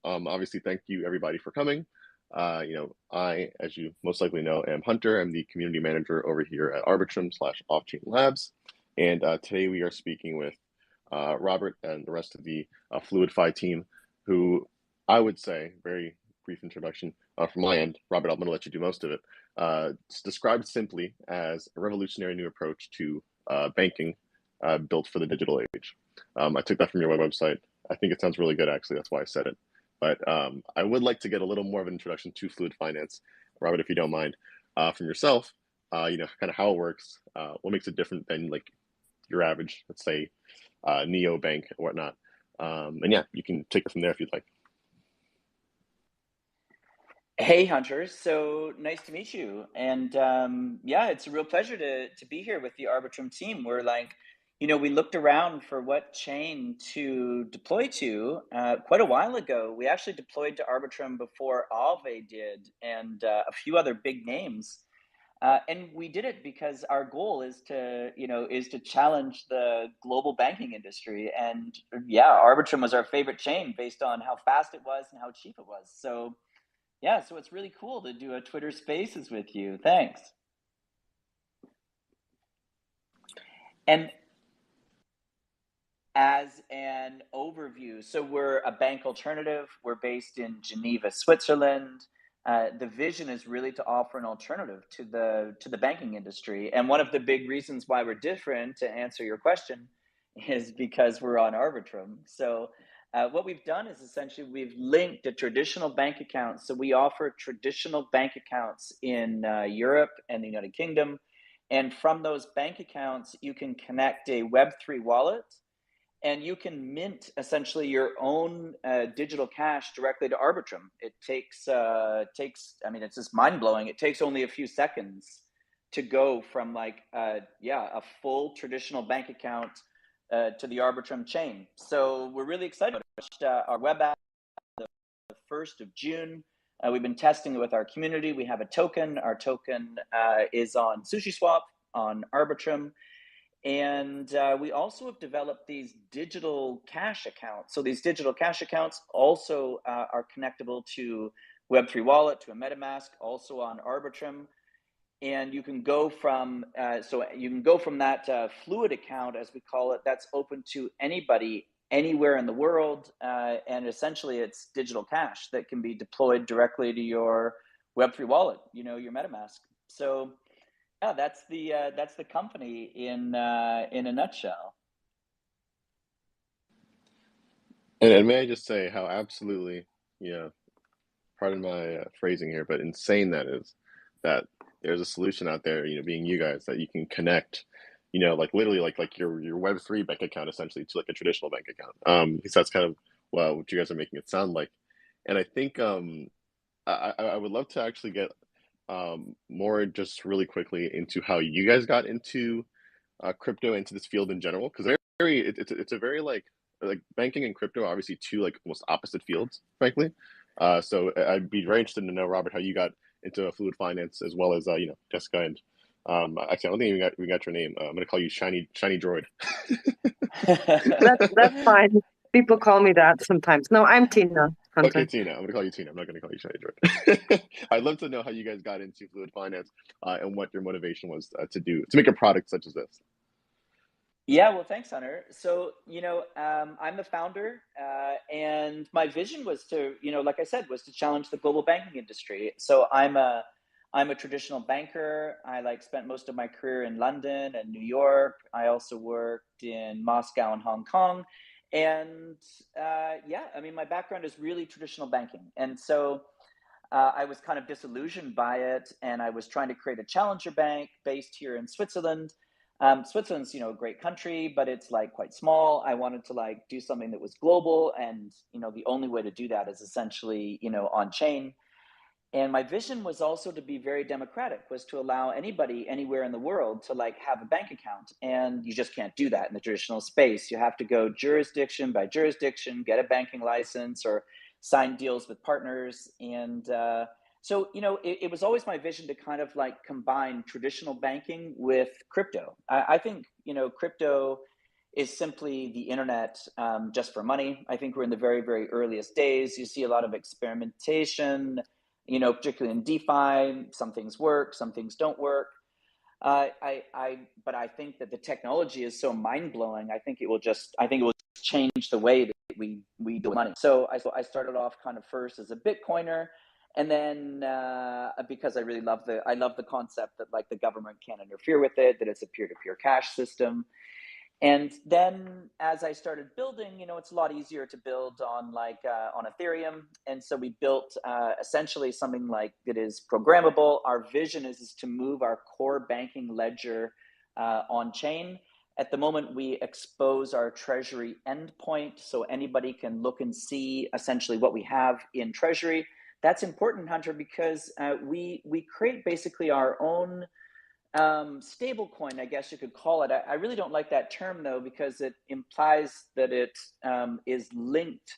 Obviously, thank you everybody for coming. I, as you most likely know, am Hunter. I'm the community manager over here at Arbitrum slash Offchain Labs. And today we are speaking with Robert and the rest of the FluidFi team, who I would say, very brief introduction from my end. Robert, I'm going to let you do most of it. It's described simply as a revolutionary new approach to banking built for the digital age. I took that from your website. I think it sounds really good, actually. That's why I said it. But I would like to get a little more of an introduction to Fluid Finance, Robert, if you don't mind, from yourself. Kind of how it works, what makes it different than like your average, let's say, neobank or whatnot. And yeah, you can take it from there if you'd like. Hey, Hunter. So nice to meet you. And yeah, it's a real pleasure to be here with the Arbitrum team. We're like, we looked around for what chain to deploy to quite a while ago. We actually deployed to Arbitrum before Aave did, and a few other big names. And we did it because our goal is to challenge the global banking industry. And yeah, Arbitrum was our favorite chain based on how fast it was and how cheap it was. So yeah, so it's really cool to do a Twitter Spaces with you. Thanks. And as an overview, so we're a bank alternative. We're based in Geneva, Switzerland. The vision is really to offer an alternative to the banking industry. And one of the big reasons why we're different, to answer your question, is because we're on Arbitrum. So what we've done is essentially we've linked a traditional bank account. So we offer traditional bank accounts in Europe and the United Kingdom. And from those bank accounts, you can connect a Web3 wallet, and you can mint essentially your own digital cash directly to Arbitrum. It takes, I mean, it's just mind blowing. It takes only a few seconds to go from like, a full traditional bank account to the Arbitrum chain. So we're really excited about our web app the 1st of June. We've been testing it with our community. We have a token. Our token is on SushiSwap, on Arbitrum. And we also have developed these digital cash accounts. So these digital cash accounts also are connectable to Web3 Wallet, to a MetaMask, also on Arbitrum. And you can go from that fluid account, as we call it, that's open to anybody anywhere in the world, and essentially it's digital cash that can be deployed directly to your Web3 wallet, your MetaMask. So yeah, that's the company in a nutshell. And may I just say how absolutely, pardon my phrasing here, but insane that is, that there's a solution out there, being you guys, that you can connect, like literally like your Web3 bank account essentially to like a traditional bank account. Because that's kind of what you guys are making it sound like. And I think I would love to actually get more just really quickly into how you guys got into crypto, into this field in general, because it's a very like banking and crypto are obviously two like almost opposite fields, frankly. So I'd be very interested to know, Robert, how you got into fluid finance, as well as Jessica, and actually I don't think we got your name. I'm gonna call you Shiny Droid. That's fine. People call me that sometimes. No, I'm Tina. Hunter. Okay, Tina. I'm gonna call you Tina. I'm not gonna call you Shiny Droid. I'd love to know how you guys got into fluid finance and what your motivation was to make a product such as this. Yeah, well, thanks, Hunter. So, I'm the founder, and my vision was to, like I said, was to challenge the global banking industry. So I'm a traditional banker. I spent most of my career in London and New York. I also worked in Moscow and Hong Kong. And I mean, my background is really traditional banking. And so I was kind of disillusioned by it, and I was trying to create a challenger bank based here in Switzerland. Switzerland's, a great country, but it's quite small. I wanted to do something that was global, and the only way to do that is essentially on chain. And my vision was also to be very democratic, was to allow anybody anywhere in the world to have a bank account. And you just can't do that in the traditional space. You have to go jurisdiction by jurisdiction, get a banking license, or sign deals with partners. And so, it was always my vision to kind of combine traditional banking with crypto. I think, crypto is simply the internet just for money. I think we're in the very, very earliest days. You see a lot of experimentation, particularly in DeFi. Some things work, some things don't work. But I think that the technology is so mind blowing. I think it will change the way that we do money. So I started off kind of first as a Bitcoiner, and then because I love the concept that like the government can't interfere with it, that it's a peer-to-peer cash system. And then as I started building, it's a lot easier to build on on Ethereum. And so we built essentially something like that is programmable. Our vision is to move our core banking ledger on chain. At the moment, we expose our Treasury endpoint so anybody can look and see essentially what we have in Treasury. That's important, Hunter, because we create basically our own stable coin, I guess you could call it. I really don't like that term though, because it implies that it is linked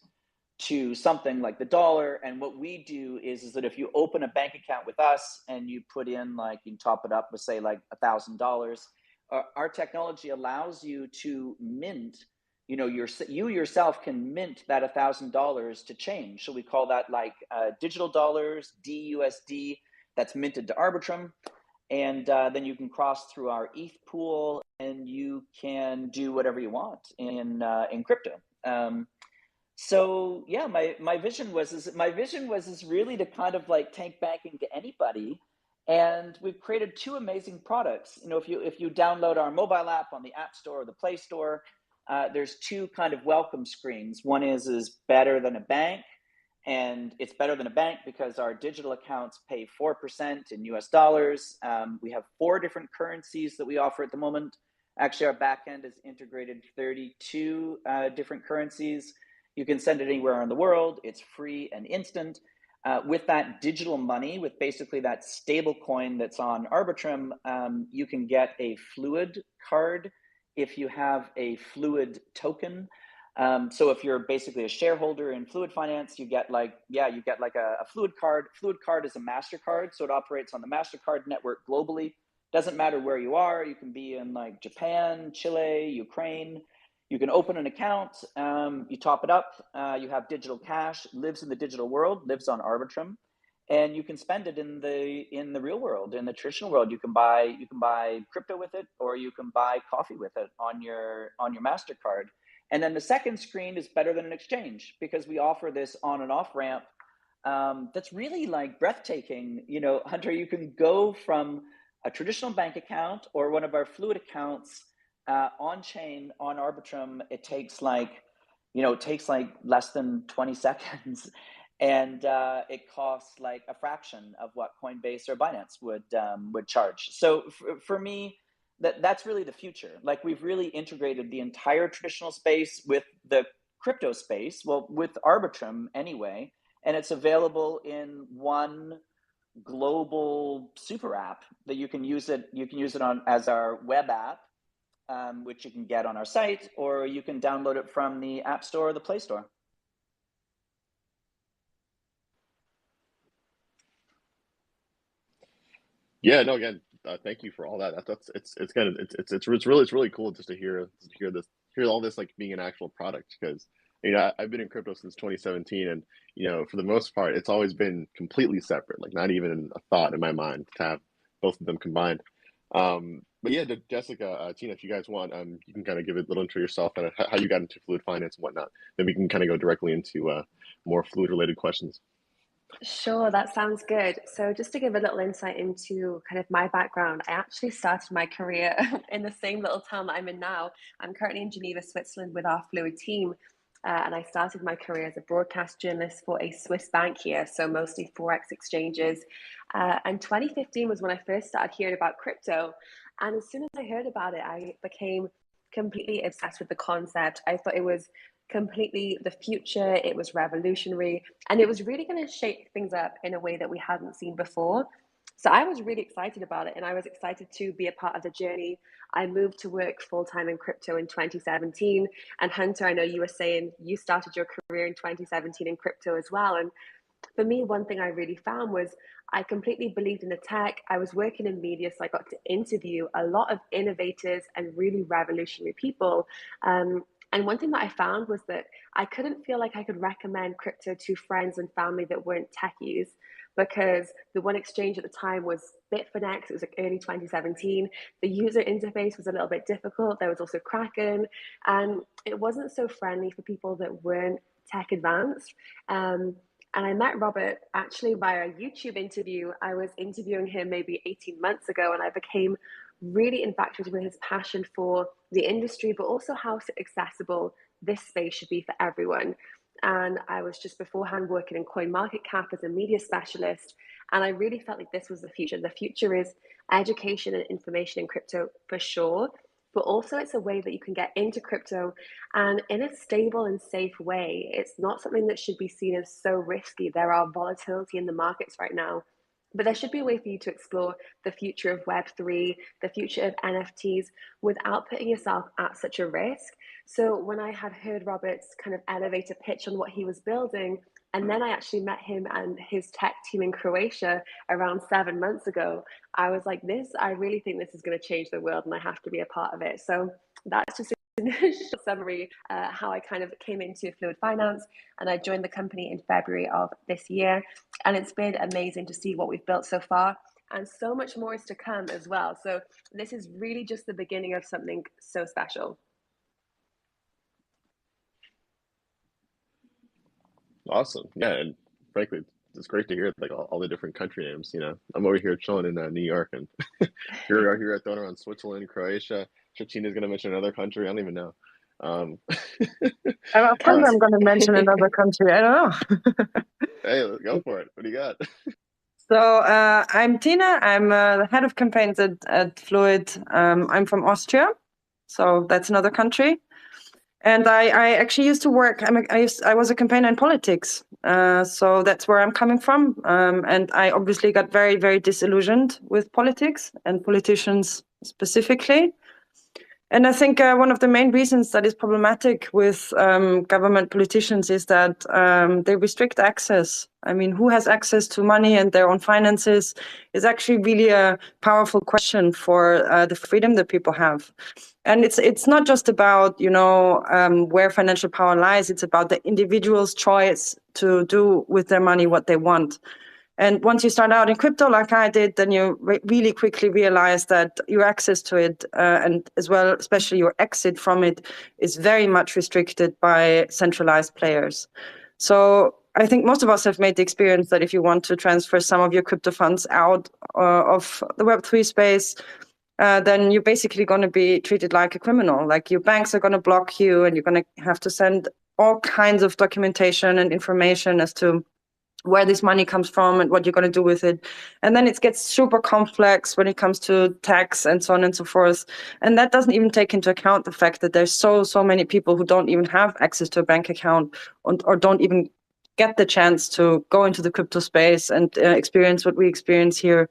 to something like the dollar. And what we do is that if you open a bank account with us and you put in you top it up with say like $1,000, our technology allows you to mint, you yourself can mint that $1,000 to change. So we call that digital dollars, DUSD, that's minted to Arbitrum. And then you can cross through our ETH pool, and you can do whatever you want in crypto. So yeah, my vision was really to kind of take banking to anybody, and we've created two amazing products. If you download our mobile app on the App Store or the Play Store, there's two kind of welcome screens. One is better than a bank. And it's better than a bank because our digital accounts pay 4% in US dollars. We have 4 different currencies that we offer at the moment. Actually, our backend is integrated 32 different currencies. You can send it anywhere in the world. It's free and instant. With that digital money, with basically that stable coin that's on Arbitrum, you can get a Fluid card if you have a Fluid token. So if you're basically a shareholder in Fluid Finance, you get a Fluid card. Fluid card is a MasterCard, so it operates on the MasterCard network globally. Doesn't matter where you are. You can be in Japan, Chile, Ukraine. You can open an account, you top it up, you have digital cash, lives in the digital world, lives on Arbitrum, and you can spend it in the real world, in the traditional world. You can buy crypto with it, or you can buy coffee with it on your MasterCard. And then the second screen is better than an exchange, because we offer this on and off ramp that's really breathtaking. Hunter, you can go from a traditional bank account or one of our Fluid accounts on chain on Arbitrum. It takes less than 20 seconds, and it costs a fraction of what Coinbase or Binance would charge. So for me, that's really the future. We've really integrated the entire traditional space with the crypto space, well, with Arbitrum anyway, and it's available in one global super app that you can use it on as our web app, which you can get on our site, or you can download it from the App Store or the Play Store. Yeah, no, again, thank you for all that. It's really cool just to hear all this being an actual product, because I've been in crypto since 2017, and for the most part it's always been completely separate, not even a thought in my mind to have both of them combined. But yeah, Jessica, Tina, if you guys want, you can kind of give a little intro yourself and how you got into Fluid Finance and whatnot. Then we can kind of go directly into more Fluid related questions. Sure, that sounds good. So just to give a little insight into kind of my background, I actually started my career in the same little town that I'm in now. I'm currently in Geneva, Switzerland with our Fluid team. And I started my career as a broadcast journalist for a Swiss bank here, so mostly Forex exchanges. And 2015 was when I first started hearing about crypto. And as soon as I heard about it, I became completely obsessed with the concept. I thought it was completely the future. It was revolutionary, and it was really going to shake things up in a way that we hadn't seen before. So I was really excited about it, and I was excited to be a part of the journey. I moved to work full-time in crypto in 2017. And Hunter, I know you were saying you started your career in 2017 in crypto as well. And for me, one thing I really found was I completely believed in the tech. I was working in media, so I got to interview a lot of innovators and really revolutionary people. And one thing that I found was that I couldn't feel like I could recommend crypto to friends and family that weren't techies, because the one exchange at the time was Bitfinex. It was like early 2017. The user interface was a little bit difficult. There was also Kraken, and it wasn't so friendly for people that weren't tech advanced. And I met Robert actually via a YouTube interview. I was interviewing him maybe 18 months ago, and I became really infatuated with his passion for the industry, but also how accessible this space should be for everyone. And I was just beforehand working in CoinMarketCap as a media specialist. And I really felt like this was the future. The future is education and information in crypto for sure, but also it's a way that you can get into crypto and in a stable and safe way. It's not something that should be seen as so risky. There are volatility in the markets right now, but there should be a way for you to explore the future of Web3, the future of NFTs without putting yourself at such a risk. So when I had heard Robert's kind of elevator pitch on what he was building, and then I actually met him and his tech team in Croatia around 7 months ago, I was like, I really think this is going to change the world and I have to be a part of it. So that's just a short summary how I kind of came into Fluid Finance, and I joined the company in February of this year. And it's been amazing to see what we've built so far. And so much more is to come as well. So this is really just the beginning of something so special. Awesome. Yeah, and frankly, it's great to hear like all the different country names. You know, I'm over here chilling in New York, and here we are here throwing around Switzerland, Croatia. Shachina's going to mention another country. I don't even know. I'll tell you I'm going to mention another country. I don't know. Hey, go for it. What do you got? So I'm Tina. I'm the head of campaigns at Fluid. I'm from Austria, so that's another country. And I actually used to work. I was a campaigner in politics, so that's where I'm coming from. And I obviously got very, very disillusioned with politics and politicians specifically. And I think one of the main reasons that is problematic with government politicians is that they restrict access. I mean, who has access to money and their own finances is actually really a powerful question for the freedom that people have. And it's not just about, where financial power lies. It's about the individual's choice to do with their money what they want. And once you start out in crypto like I did, then you really quickly realize that your access to it and as well, especially your exit from it, is very much restricted by centralized players. So I think most of us have made the experience that if you want to transfer some of your crypto funds out of the Web3 space, then you're basically going to be treated like a criminal. Like your banks are going to block you, and you're going to have to send all kinds of documentation and information as to where this money comes from and what you're going to do with it. And then it gets super complex when it comes to tax and so on and so forth. And that doesn't even take into account the fact that there's so many people who don't even have access to a bank account or don't even get the chance to go into the crypto space and experience what we experience here.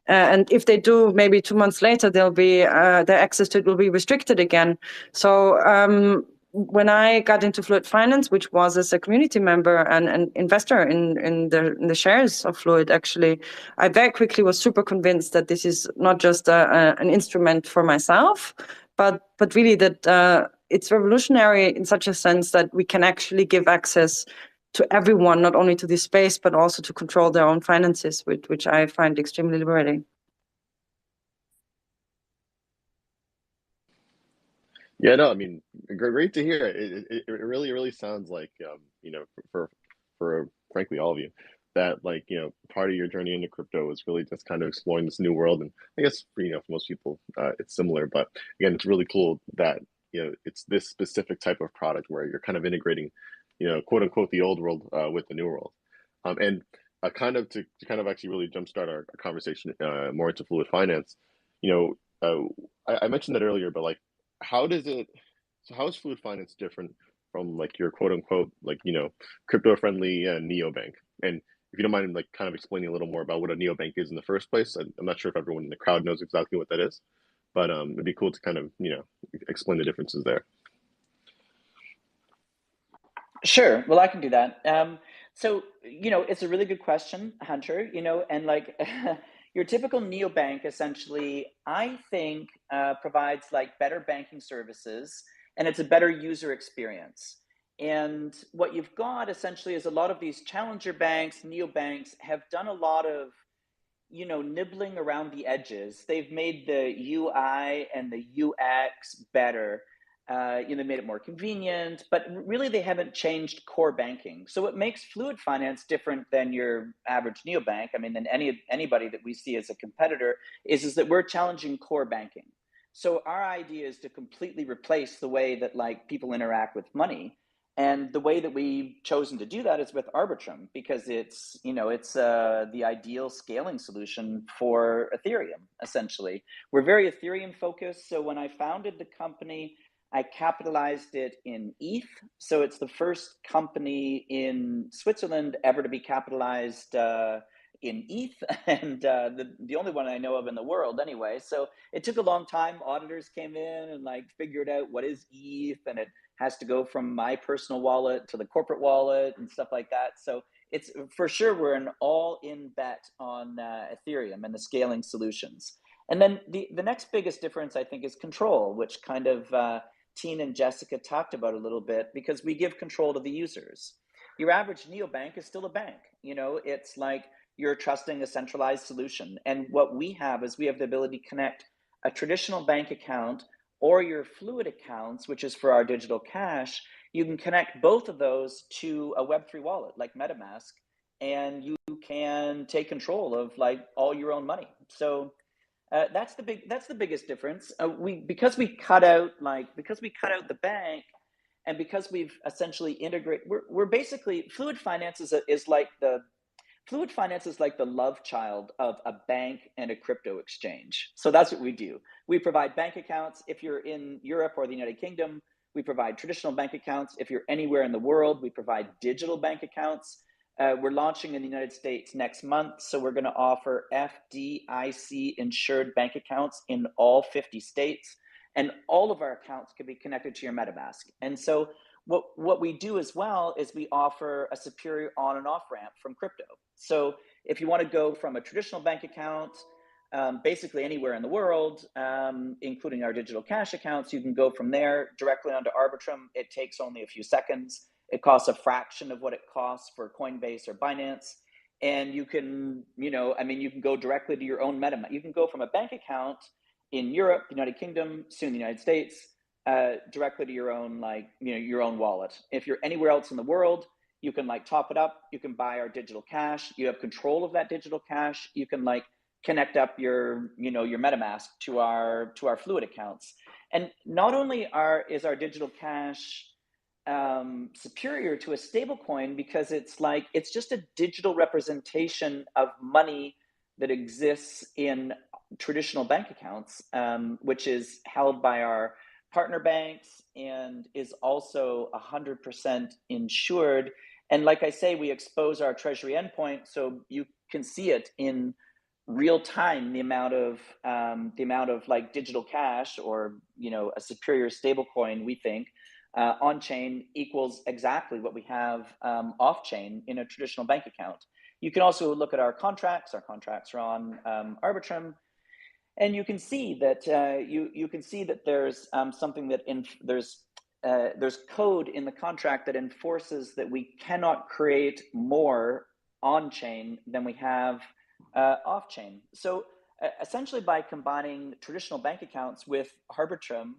And if they do, maybe 2 months later, they'll be their access to it will be restricted again. So when I got into Fluid Finance, which was as a community member and an investor in the shares of Fluid, actually, I very quickly was super convinced that this is not just an instrument for myself, but really that it's revolutionary in such a sense that we can actually give access to everyone, not only to this space, but also to control their own finances, which I find extremely liberating. Yeah, no, I mean, great to hear. It really, really sounds like, for frankly all of you, that part of your journey into crypto is really just kind of exploring this new world. And I guess for most people, it's similar. But again, it's really cool that it's this specific type of product where you're kind of integrating, quote unquote, the old world with the new world. And kind of to kind of actually really jumpstart our conversation more into Fluid Finance, I mentioned that earlier, but how does it so how is Fluid Finance different from your quote unquote crypto friendly neobank? And if you don't mind kind of explaining a little more about what a neobank is in the first place. I'm not sure if everyone in the crowd knows exactly what that is, but it'd be cool to kind of explain the differences there. Sure. Well, I can do that. So, it's a really good question, Hunter, and like your typical neobank essentially, I think, provides like better banking services and it's a better user experience. And what you've got essentially is a lot of these challenger banks, neobanks have done a lot of, nibbling around the edges. They've made the UI and the UX better. They made it more convenient, but really they haven't changed core banking. So what makes Fluid Finance different than your average neobank, I mean, than anybody that we see as a competitor, is that we're challenging core banking. So our idea is to completely replace the way that like people interact with money. And the way that we've chosen to do that is with Arbitrum because it's the ideal scaling solution for Ethereum. Essentially, we're very Ethereum focused. So when I founded the company, I capitalized it in ETH. So it's the first company in Switzerland ever to be capitalized in ETH, and the only one I know of in the world anyway. So it took a long time. Auditors came in and like figured out what is ETH, and it has to go from my personal wallet to the corporate wallet and stuff like that. So it's for sure we're an all-in bet on Ethereum and the scaling solutions. And then the next biggest difference I think is control, which kind of Tina and Jessica talked about a little bit, because we give control to the users. Your average neobank is still a bank. It's like you're trusting a centralized solution. And what we have is we have the ability to connect a traditional bank account or your Fluid accounts, which is for our digital cash. You can connect both of those to a Web3 wallet like MetaMask, and you can take control of like all your own money. So that's the biggest difference. Because we cut out the bank, and because we've essentially integrated, we're basically Fluid Finance is like the love child of a bank and a crypto exchange. So that's what we do. We provide bank accounts if you're in Europe or the United Kingdom. We provide traditional bank accounts if you're anywhere in the world. We provide digital bank accounts. We're launching in the United States next month, so we're going to offer FDIC insured bank accounts in all 50 states, and all of our accounts can be connected to your MetaMask. And so what we do as well is we offer a superior on and off ramp from crypto. So if you want to go from a traditional bank account, basically anywhere in the world, including our digital cash accounts, you can go from there directly onto Arbitrum. It takes only a few seconds. It costs a fraction of what it costs for Coinbase or Binance. And you can, you can go directly to your own MetaMask. You can go from a bank account in Europe, United Kingdom, soon the United States, directly to your own, your own wallet. If you're anywhere else in the world, you can top it up. You can buy our digital cash. You have control of that digital cash. You can connect up your MetaMask to our Fluid accounts. And not only is our digital cash superior to a stable coin, because it's just a digital representation of money that exists in traditional bank accounts, which is held by our partner banks and is also 100% insured. And like I say, we expose our treasury endpoint, so you can see it in real time, the amount of digital cash or a superior stable coin we think on chain equals exactly what we have off chain in a traditional bank account. You can also look at our contracts. Our contracts are on Arbitrum, and you can see that there's something that there's code in the contract that enforces that we cannot create more on chain than we have off chain. So essentially, by combining traditional bank accounts with Arbitrum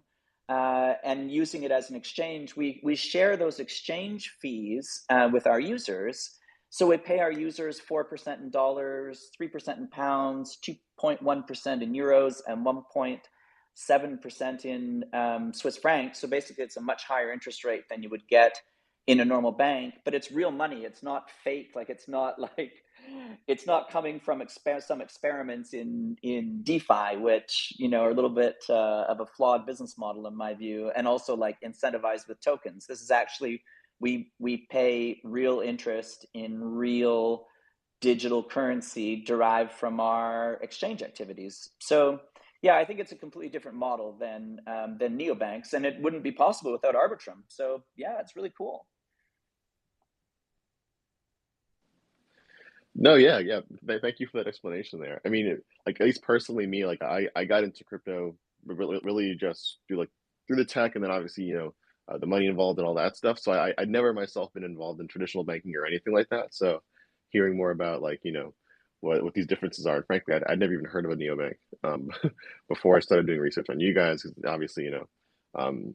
and using it as an exchange, we share those exchange fees with our users. So we pay our users 4% in dollars, 3% in pounds, 2.1% in euros, and 1.7% in Swiss francs. So basically, it's a much higher interest rate than you would get in a normal bank, but it's real money. It's not fake. It's not coming from some experiments in DeFi, which are a little bit of a flawed business model in my view, and also incentivized with tokens. This is actually we pay real interest in real digital currency derived from our exchange activities. So yeah, I think it's a completely different model than neobanks, and it wouldn't be possible without Arbitrum. So yeah, it's really cool. No, yeah, yeah. Thank you for that explanation there. I mean, like at least personally, me, like I got into crypto really just through the tech, and then obviously the money involved and all that stuff. So I'd never myself been involved in traditional banking or anything like that. So hearing more about like what these differences are, and frankly, I'd never even heard of a neobank before I started doing research on you guys. 'Cause obviously, um,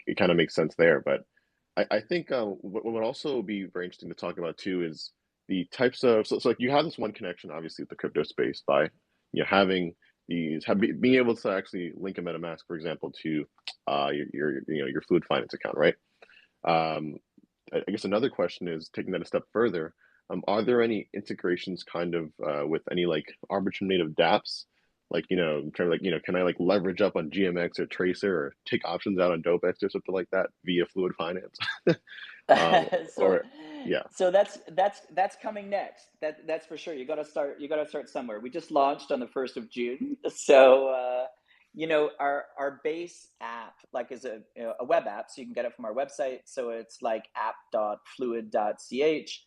it kind of makes sense there. But I think what would also be very interesting to talk about too is the types of so like you have this one connection obviously with the crypto space by having being able to actually link a MetaMask, for example, to your Fluid Finance account, right? Um, I guess another question is taking that a step further. Are there any integrations kind of with any like Arbitrum native dApps? Like, in terms of like, can I like leverage up on GMX or Tracer or take options out on DopeX or something like that via Fluid Finance? so Or yeah, so that's coming next. That's for sure. You got to start somewhere. We just launched on the 1st of June. So our base app like is a web app, so you can get it from our website. So it's like app.fluid.ch,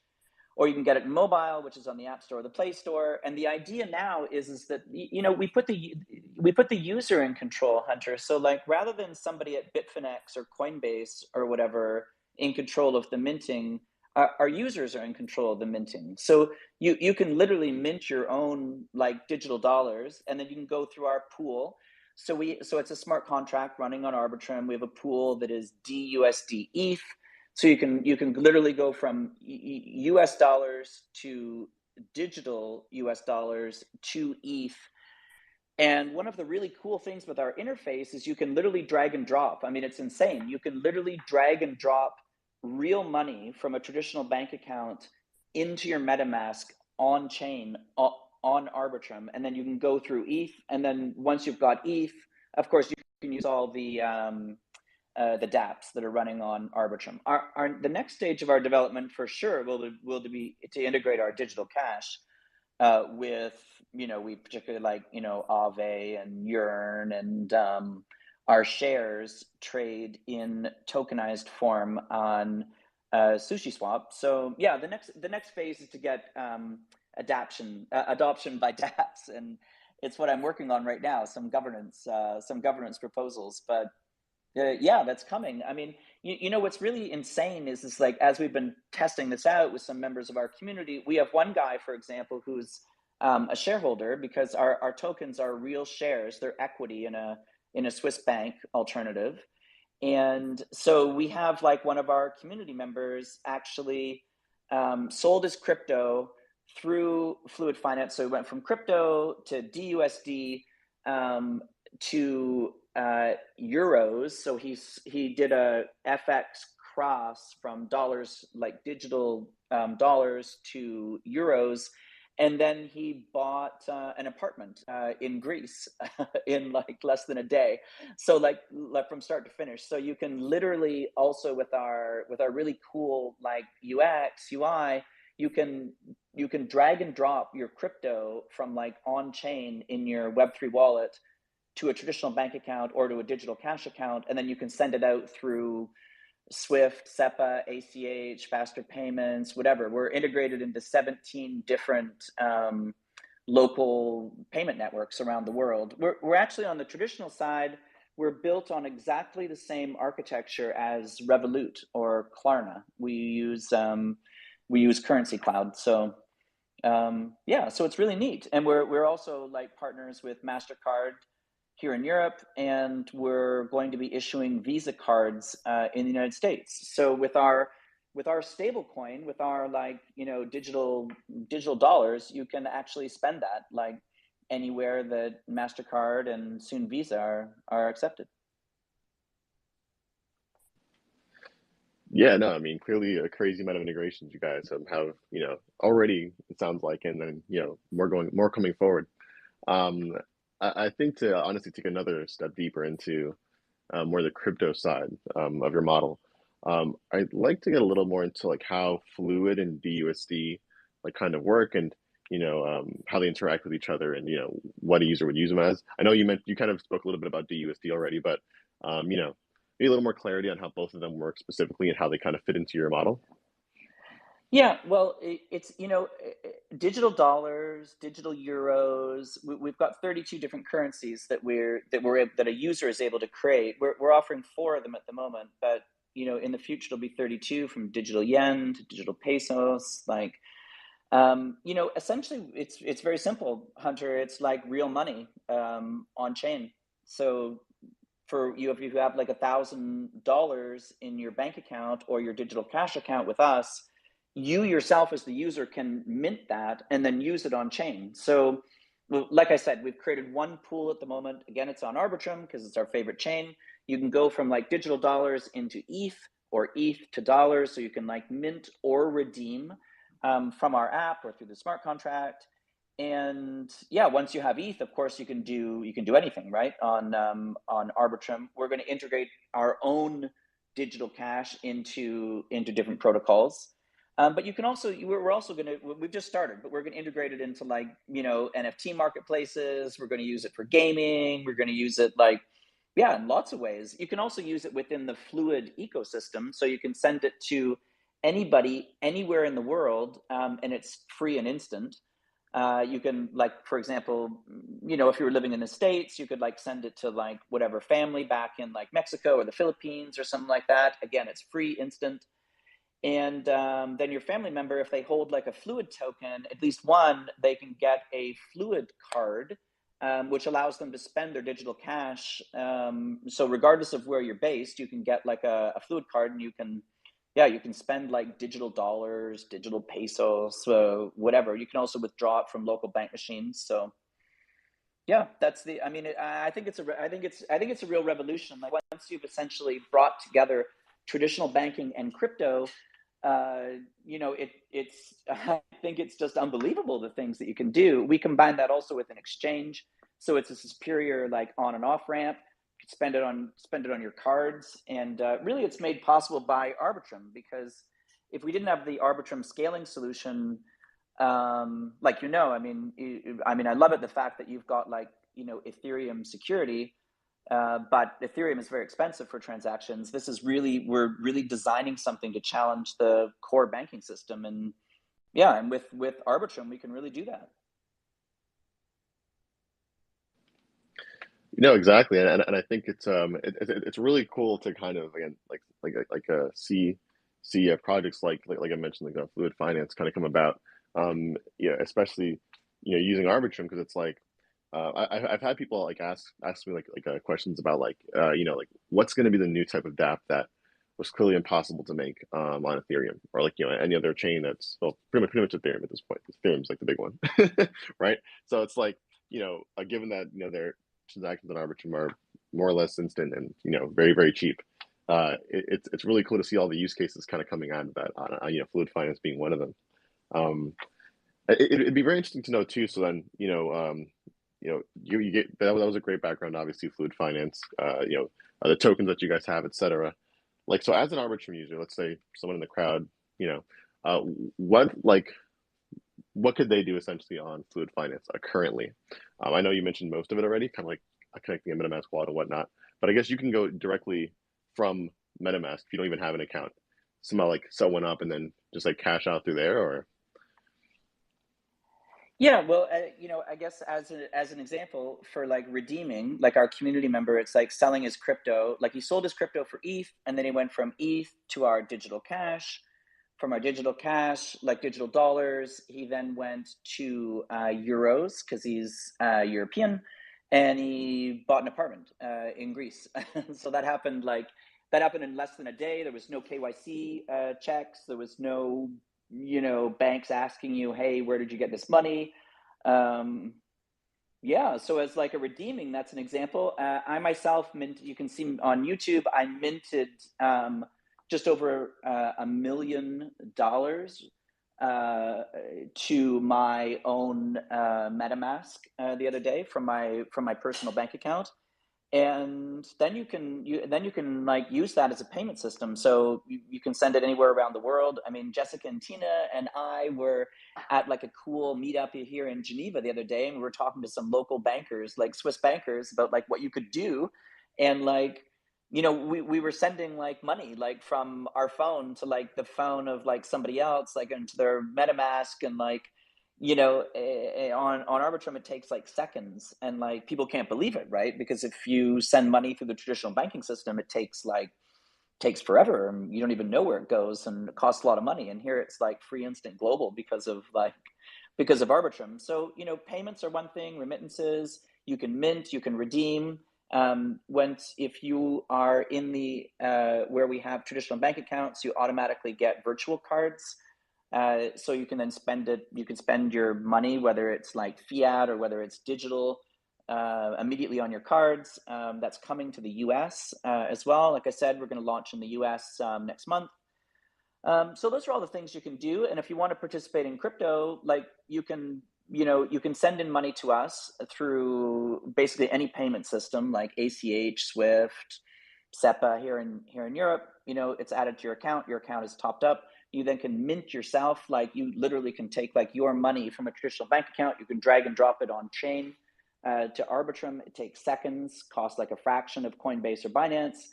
or you can get it in mobile, which is on the App Store or the Play Store. And the idea now is that we put the user in control, Hunter. So like rather than somebody at Bitfinex or Coinbase or whatever in control of the minting, our users are in control of the minting. So you can literally mint your own like digital dollars, and then you can go through our pool. So it's a smart contract running on Arbitrum. We have a pool that is DUSD ETH. So you can literally go from US dollars to digital US dollars to ETH. And one of the really cool things with our interface is you can literally drag and drop. I mean, it's insane. You can literally drag and drop real money from a traditional bank account into your MetaMask on chain on Arbitrum, and then you can go through ETH. And then once you've got ETH, of course, you can use all the dApps that are running on Arbitrum. The next stage of our development for sure will be to integrate our digital cash with, we particularly like, Aave and Yearn, and our shares trade in tokenized form on SushiSwap. So yeah, the next phase is to get adoption by dApps, and it's what I'm working on right now. Some governance proposals, but yeah, that's coming. I mean, what's really insane is like as we've been testing this out with some members of our community, we have one guy, for example, who's a shareholder because our tokens are real shares, they're equity in a Swiss bank alternative. And so we have like one of our community members actually sold his crypto through Fluid Finance. So he went from crypto to DUSD to euros. So he did a FX cross from dollars, like digital dollars, to euros, and then he bought an apartment in Greece in like less than a day. So like from start to finish. So you can literally also with our really cool like UX UI, you can drag and drop your crypto from like on chain in your Web3 wallet to a traditional bank account or to a digital cash account, and then you can send it out through Swift, SEPA, ACH, faster payments, whatever. We're integrated into 17 different local payment networks around the world. We're actually on the traditional side. We're built on exactly the same architecture as Revolut or Klarna. We use Currency Cloud. So yeah, so it's really neat, and we're also like partners with MasterCard here in Europe, and we're going to be issuing Visa cards in the United States. So with our stable coin, with our like digital dollars, you can actually spend that like anywhere that MasterCard and soon Visa are accepted. yeah. No, I mean clearly a crazy amount of integrations you guys have already. It sounds like, and then more coming forward. Um, I think to honestly take another step deeper into more the crypto side of your model, I'd like to get a little more into like how Fluid and DUSD like kind of work, and how they interact with each other, and what a user would use them as. I know you kind of spoke a little bit about DUSD already, but maybe a little more clarity on how both of them work specifically and how they kind of fit into your model. Yeah, well, it's digital dollars, digital euros. We've got 32 different currencies that a user is able to create. We're offering four of them at the moment, but in the future it'll be 32, from digital yen to digital pesos. Like, essentially, it's very simple, Hunter. It's like real money on chain. So for you, if you have like $1,000 in your bank account or your digital cash account with us, you yourself as the user can mint that and then use it on chain. So, like I said, we've created one pool at the moment. Again, it's on Arbitrum because it's our favorite chain. You can go from like digital dollars into ETH or ETH to dollars, so you can like mint or redeem from our app or through the smart contract. And yeah, once you have ETH, of course, you can do anything, right? On Arbitrum, we're going to integrate our own digital cash into different protocols. But you can also, we're also going to, we've just started, but we're going to integrate it into like, NFT marketplaces. We're going to use it for gaming. We're going to use it like, yeah, in lots of ways. You can also use it within the Fluid ecosystem. So you can send it to anybody, anywhere in the world, and it's free and instant. You can, like, for example, if you were living in the States, you could like send it to like whatever family back in like Mexico or the Philippines or something like that. Again, it's free, instant. And then your family member, if they hold like a Fluid token, at least one, they can get a Fluid card, which allows them to spend their digital cash. So regardless of where you're based, you can get like a Fluid card, and you can spend like digital dollars, digital pesos, whatever. You can also withdraw it from local bank machines. So yeah, I think it's a real revolution. Like, once you've essentially brought together traditional banking and crypto, I think it's just unbelievable the things that you can do. We combine that also with an exchange, so it's a superior like on and off ramp. You can spend it on your cards, and really, it's made possible by Arbitrum, because if we didn't have the Arbitrum scaling solution, like I love it, the fact that you've got like Ethereum security. But Ethereum is very expensive for transactions. We're really designing something to challenge the core banking system, and yeah, and with Arbitrum, we can really do that. No, exactly, and I think it's really cool to kind of, again, see projects like I mentioned, like Fluid Finance kind of come about. Especially using Arbitrum, because it's like, I've had people like ask me like questions about like like what's going to be the new type of dApp that was clearly impossible to make on Ethereum, or like any other chain that's, well, pretty much Ethereum at this point. Ethereum's like the big one, right? So it's like, given that their transactions on Arbitrum are more or less instant and very, very cheap. It's really cool to see all the use cases kind of coming out of that. Fluid Finance being one of them. It'd be very interesting to know too. So then, you get that was a great background, obviously, Fluid Finance. The tokens that you guys have, etc. Like, so as an Arbitrum user, let's say someone in the crowd, what could they do essentially on Fluid Finance currently? I know you mentioned most of it already, kind of like connecting a MetaMask wallet and whatnot, but I guess you can go directly from MetaMask if you don't even have an account, somehow like set one up and then just like cash out through there, or Yeah, well, I guess as an example for like redeeming, like our community member, it's like selling his crypto. Like, he sold his crypto for ETH, and then he went from ETH to our digital cash. From our digital cash, like digital dollars, he then went to euros, because he's European, and he bought an apartment in Greece. So that happened in less than a day. There was no KYC checks. There was no banks asking you, hey, where did you get this money? Yeah, so as like a redeeming, that's an example. I myself you can see on YouTube, I minted just over $1 million to my own MetaMask the other day from my personal bank account. And then you can like use that as a payment system. So you can send it anywhere around the world. I mean, Jessica and Tina and I were at like a cool meetup here in Geneva the other day, and we were talking to some local bankers, like Swiss bankers, about like what you could do. And like, we were sending like money like from our phone to like the phone of like somebody else, like into their MetaMask, and like, on Arbitrum it takes like seconds, and like people can't believe it, right? Because if you send money through the traditional banking system, it takes forever, and you don't even know where it goes, and it costs a lot of money. And here it's like free, instant, global because of Arbitrum. So, payments are one thing, remittances, you can mint, you can redeem. If you are in the where we have traditional bank accounts, you automatically get virtual cards. So you can then spend your money, whether it's like fiat or whether it's digital, immediately on your cards. That's coming to the US as well. Like I said, we're going to launch in the US next month. So those are all the things you can do. And if you want to participate in crypto, like you can send in money to us through basically any payment system like ACH, Swift, SEPA here in Europe. It's added to your account. Your account is topped up. You then can mint yourself. Like you literally can take like your money from a traditional bank account. You can drag and drop it on chain to Arbitrum. It takes seconds, costs like a fraction of Coinbase or Binance.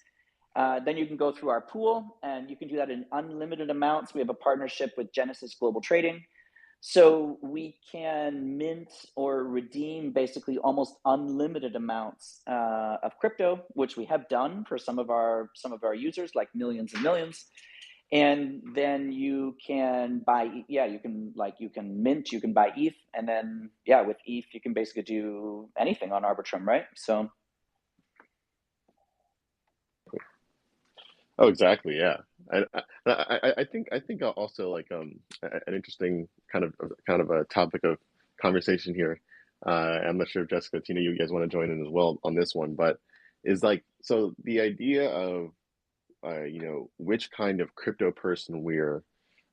Then you can go through our pool, and you can do that in unlimited amounts. We have a partnership with Genesis Global Trading. So we can mint or redeem basically almost unlimited amounts of crypto, which we have done for some of our users, like millions and millions. And then you can buy, you can mint, you can buy ETH, and then with ETH you can basically do anything on Arbitrum, right? So. Oh, exactly. Yeah. I think also like an interesting kind of a topic of conversation here. I'm not sure if Jessica, Tina, you guys want to join in as well on this one, but is like, so the idea of which kind of crypto person we're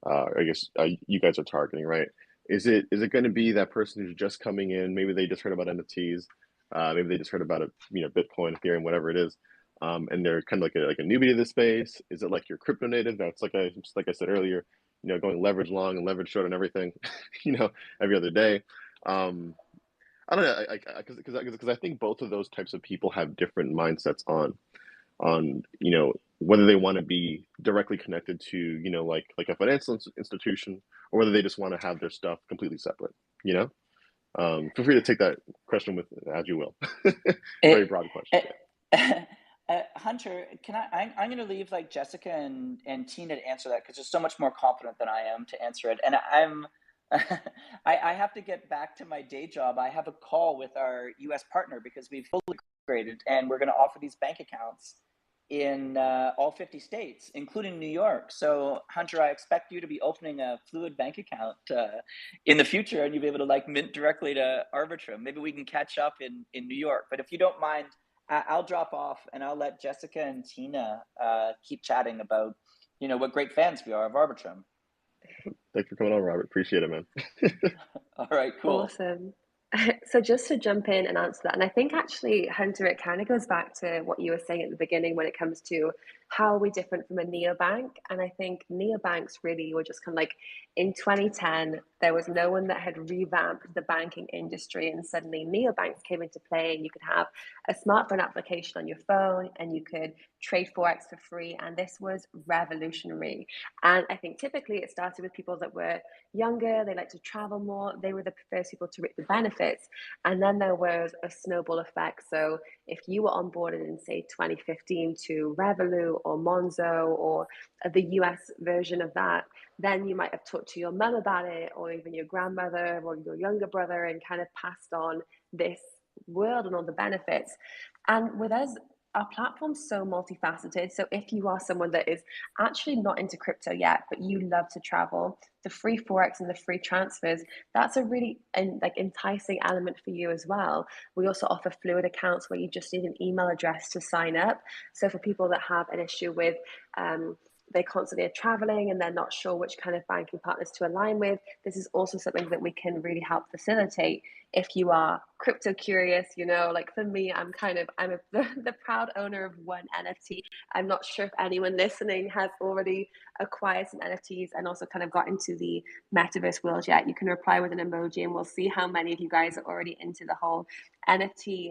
I guess you guys are targeting, right? Is it going to be that person who's just coming in? Maybe they just heard about NFTs, maybe they just heard about Bitcoin, Ethereum, whatever it is, and they're kind of like a newbie to this space. Is it like your crypto native? That's just like I said earlier, going leverage long and leverage short and everything, every other day. I don't know, because I think both of those types of people have different mindsets on whether they want to be directly connected to like a financial institution, or whether they just want to have their stuff completely separate. Feel free to take that question with as you will. Very broad question. Hunter, I'm going to leave like Jessica and Tina to answer that, because they're so much more confident than I am to answer it. And I have to get back to my day job. I have a call with our US partner because we've fully integrated, and we're going to offer these bank accounts in all 50 states, including New York. So Hunter, I expect you to be opening a Fluid bank account in the future, and you'll be able to like mint directly to Arbitrum. Maybe we can catch up in New York. But if you don't mind, I'll drop off and I'll let Jessica and Tina keep chatting about, what great fans we are of Arbitrum. Thanks for coming on, Robert. Appreciate it, man. All right, cool. Awesome. So just to jump in and answer that, and I think actually, Hunter, it kind of goes back to what you were saying at the beginning when it comes to how are we different from a neobank. And I think neobanks really were just kind of like, in 2010, there was no one that had revamped the banking industry, and suddenly neobanks came into play, and you could have a smartphone application on your phone and you could trade Forex for free. And this was revolutionary. And I think typically it started with people that were younger, they like to travel more, they were the first people to reap the benefits. And then there was a snowball effect. So if you were onboarded in, say, 2015 to Revolut or Monzo or the US version of that, then you might have talked to your mum about it, or even your grandmother or your younger brother, and kind of passed on this world and all the benefits. And with us, our platform's so multifaceted. So if you are someone that is actually not into crypto yet, but you love to travel, the free Forex and the free transfers, that's a really enticing element for you as well. We also offer Fluid accounts where you just need an email address to sign up. So for people that have an issue with they constantly are traveling and they're not sure which kind of banking partners to align with, this is also something that we can really help facilitate if you are crypto curious, you know, like for me, the proud owner of one NFT. I'm not sure if anyone listening has already acquired some NFTs and also kind of got into the metaverse world yet. You can reply with an emoji and we'll see how many of you guys are already into the whole NFT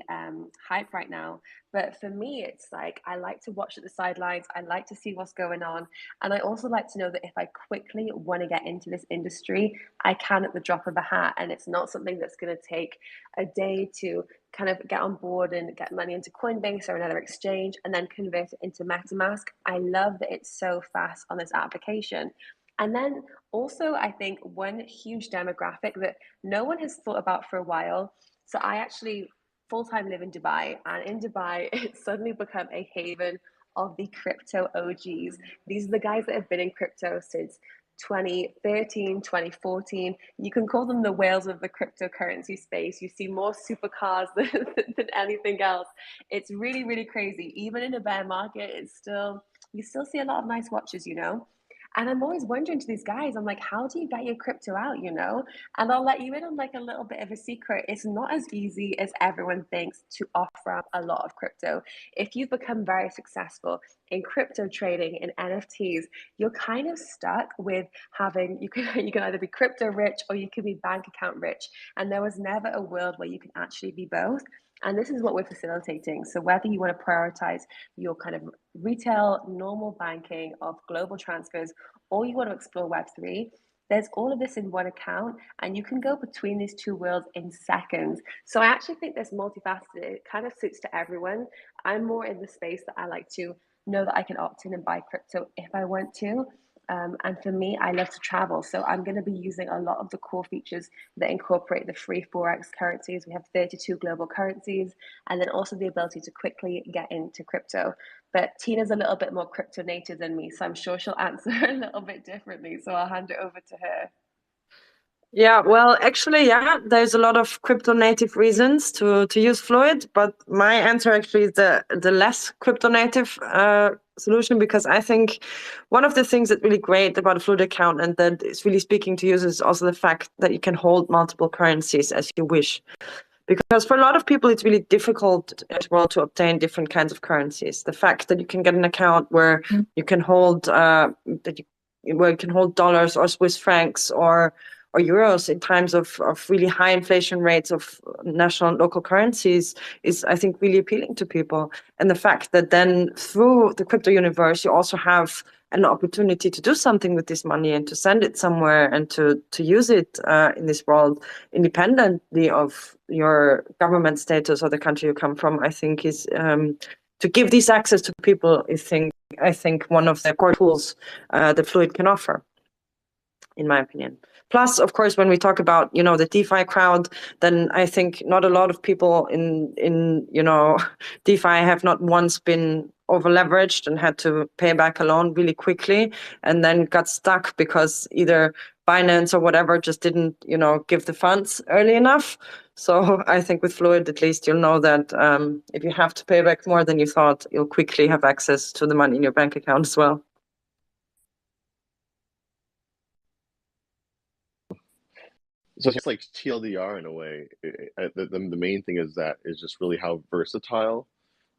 hype right now. But for me, it's like I like to watch at the sidelines. I like to see what's going on. And I also like to know that if I quickly want to get into this industry, I can at the drop of a hat. And it's not something that's going to take a day to kind of get on board and get money into Coinbase or another exchange and then convert it into MetaMask. I love that it's so fast on this application. And then also, I think one huge demographic that no one has thought about for a while. So I actually full-time live in Dubai, and in Dubai, it's suddenly become a haven of the crypto OGs. These are the guys that have been in crypto since 2013, 2014. You can call them the whales of the cryptocurrency space. You see more supercars than anything else. It's really, really crazy. Even in a bear market, you still see a lot of nice watches, you know? And I'm always wondering to these guys, I'm like, how do you get your crypto out, you know? And I'll let you in on like a little bit of a secret. It's not as easy as everyone thinks to offer up a lot of crypto. If you've become very successful in crypto trading, in NFTs, you're kind of stuck with having, you can either be crypto rich or you can be bank account rich. And there was never a world where you can actually be both. And this is what we're facilitating. So whether you want to prioritize your kind of retail, normal banking of global transfers, or you want to explore Web3, there's all of this in one account and you can go between these two worlds in seconds. So I actually think this multifaceted, it kind of suits to everyone. I'm more in the space that I like to know that I can opt in and buy crypto if I want to. And for me, I love to travel. So I'm going to be using a lot of the core features that incorporate the free Forex currencies. We have 32 global currencies, and then also the ability to quickly get into crypto. But Tina's a little bit more crypto native than me, so I'm sure she'll answer a little bit differently. So I'll hand it over to her. Yeah, well, actually, yeah, there's a lot of crypto native reasons to use Fluid, but my answer actually is the less crypto native solution, because I think one of the things that's really great about a Fluid account and that is really speaking to users is also the fact that you can hold multiple currencies as you wish. Because for a lot of people, it's really difficult as well to obtain different kinds of currencies. The fact that you can get an account where you can hold where you can hold dollars or Swiss francs or euros in times of really high inflation rates of national and local currencies is, I think, really appealing to people. And the fact that then through the crypto universe, you also have an opportunity to do something with this money and to send it somewhere and to use it in this world independently of your government status or the country you come from, I think is to give this access to people is I think one of the core tools that Fluid can offer, in my opinion. Plus, of course, when we talk about, the DeFi crowd, then I think not a lot of people in DeFi have not once been over leveraged and had to pay back a loan really quickly and then got stuck because either Binance or whatever just didn't, give the funds early enough. So I think with Fluid, at least you'll know that if you have to pay back more than you thought, you'll quickly have access to the money in your bank account as well. So it's like TLDR in a way. The main thing is just really how versatile,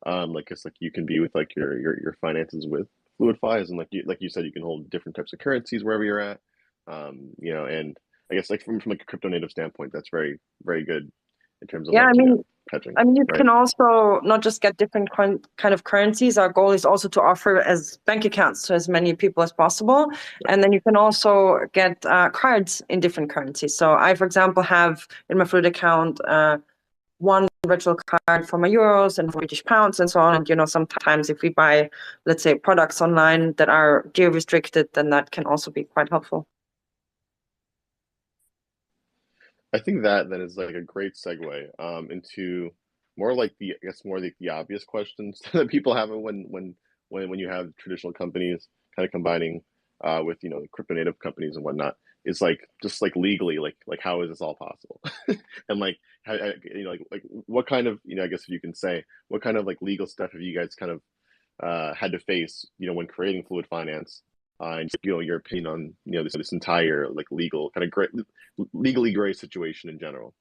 it's like you can be with like your finances with FluidFi, and like you said, you can hold different types of currencies wherever you're at. And I guess like from like a crypto native standpoint, that's very, very good in terms of hedging. You right? can also not just get different kind of currencies. Our goal is also to offer as bank accounts to as many people as possible. Right. And then you can also get cards in different currencies. So I, for example, have in my Fluid account one virtual card for my euros and for British pounds and so on. And, sometimes if we buy, let's say, products online that are geo-restricted, then that can also be quite helpful. I think that then is like a great segue into more like the obvious questions that people have when you have traditional companies kind of combining with crypto native companies and whatnot. Is like just like legally like how is this all possible? And like how, like what kind of I guess if you can say what kind of like legal stuff have you guys kind of had to face when creating Fluid Finance? And your opinion on this entire like legal kind of legally gray situation in general.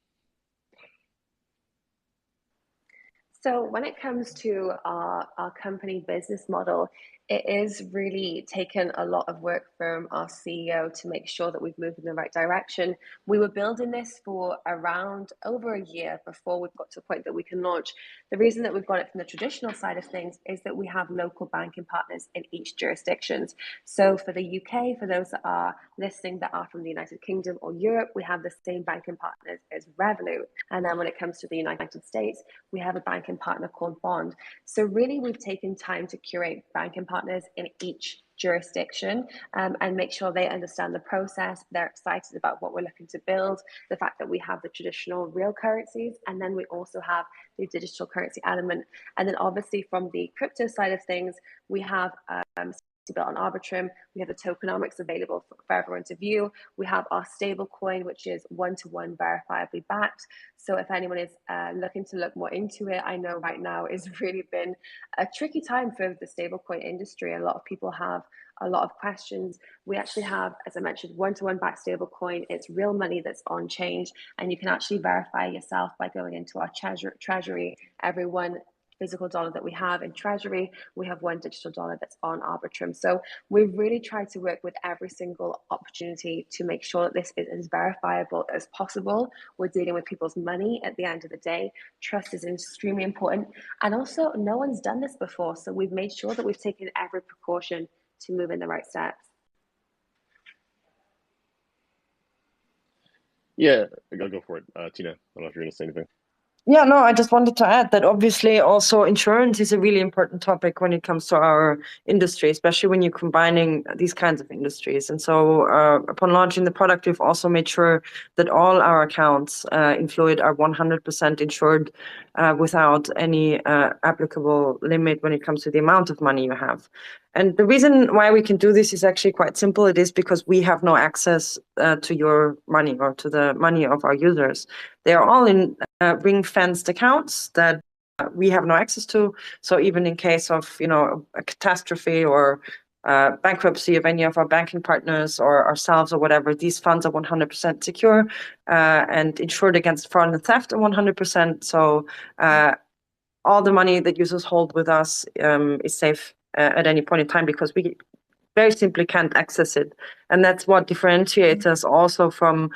So when it comes to our company business model, it is really taken a lot of work from our CEO to make sure that we've moved in the right direction. We were building this for around over a year before we've got to a point that we can launch. The reason that we've got it from the traditional side of things is that we have local banking partners in each jurisdiction. So for the UK, for those that are listening that are from the United Kingdom or Europe, we have the same banking partners as Revolut. And then when it comes to the United States, we have a banking partner called Bond. So really, we've taken time to curate banking partners in each jurisdiction and make sure they understand the process. They're excited about what we're looking to build, the fact that we have the traditional real currencies, and then we also have the digital currency element. And then obviously from the crypto side of things, we have built on Arbitrum. We have the tokenomics available for everyone to view. We have our stable coin, which is one-to-one verifiably backed. So if anyone is looking to look more into it, I know right now it's really been a tricky time for the stablecoin industry. A lot of people have a lot of questions. We actually have, as I mentioned, one-to-one backed stablecoin. It's real money that's on change, and you can actually verify yourself by going into our treasury. Every one physical dollar that we have in treasury, we have one digital dollar that's on Arbitrum. So we've really tried to work with every single opportunity to make sure that this is as verifiable as possible. We're dealing with people's money at the end of the day. Trust is extremely important. And also, no one's done this before. So we've made sure that we've taken every precaution to move in the right steps. Yeah, I'll go for it. Tina, I don't know if you're going to say anything. Yeah, no, I just wanted to add that obviously also insurance is a really important topic when it comes to our industry, especially when you're combining these kinds of industries. And so upon launching the product, we've also made sure that all our accounts in Fluid are 100% insured without any applicable limit when it comes to the amount of money you have. And the reason why we can do this is actually quite simple. It is because we have no access to your money or to the money of our users. They are all in ring-fenced accounts that we have no access to. So even in case of, a catastrophe or bankruptcy of any of our banking partners or ourselves or whatever, these funds are 100% secure and insured against fraud and theft at 100%. So all the money that users hold with us is safe at any point in time because we very simply can't access it. And that's what differentiates us also from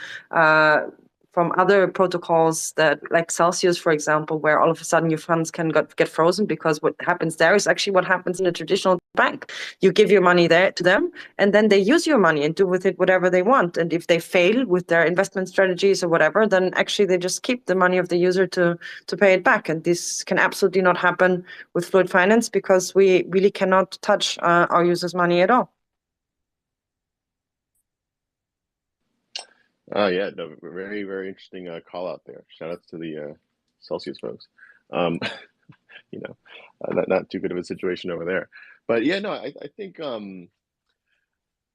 other protocols that, like Celsius, for example, where all of a sudden your funds can get frozen because what happens there is actually what happens in a traditional bank. You give your money there to them, and then they use your money and do with it whatever they want. And if they fail with their investment strategies or whatever, then actually they just keep the money of the user to pay it back. And this can absolutely not happen with Fluid Finance because we really cannot touch our users' money at all. Oh yeah, no, very, very interesting call out there. Shout outs to the Celsius folks. Not too good of a situation over there. But yeah, no, I think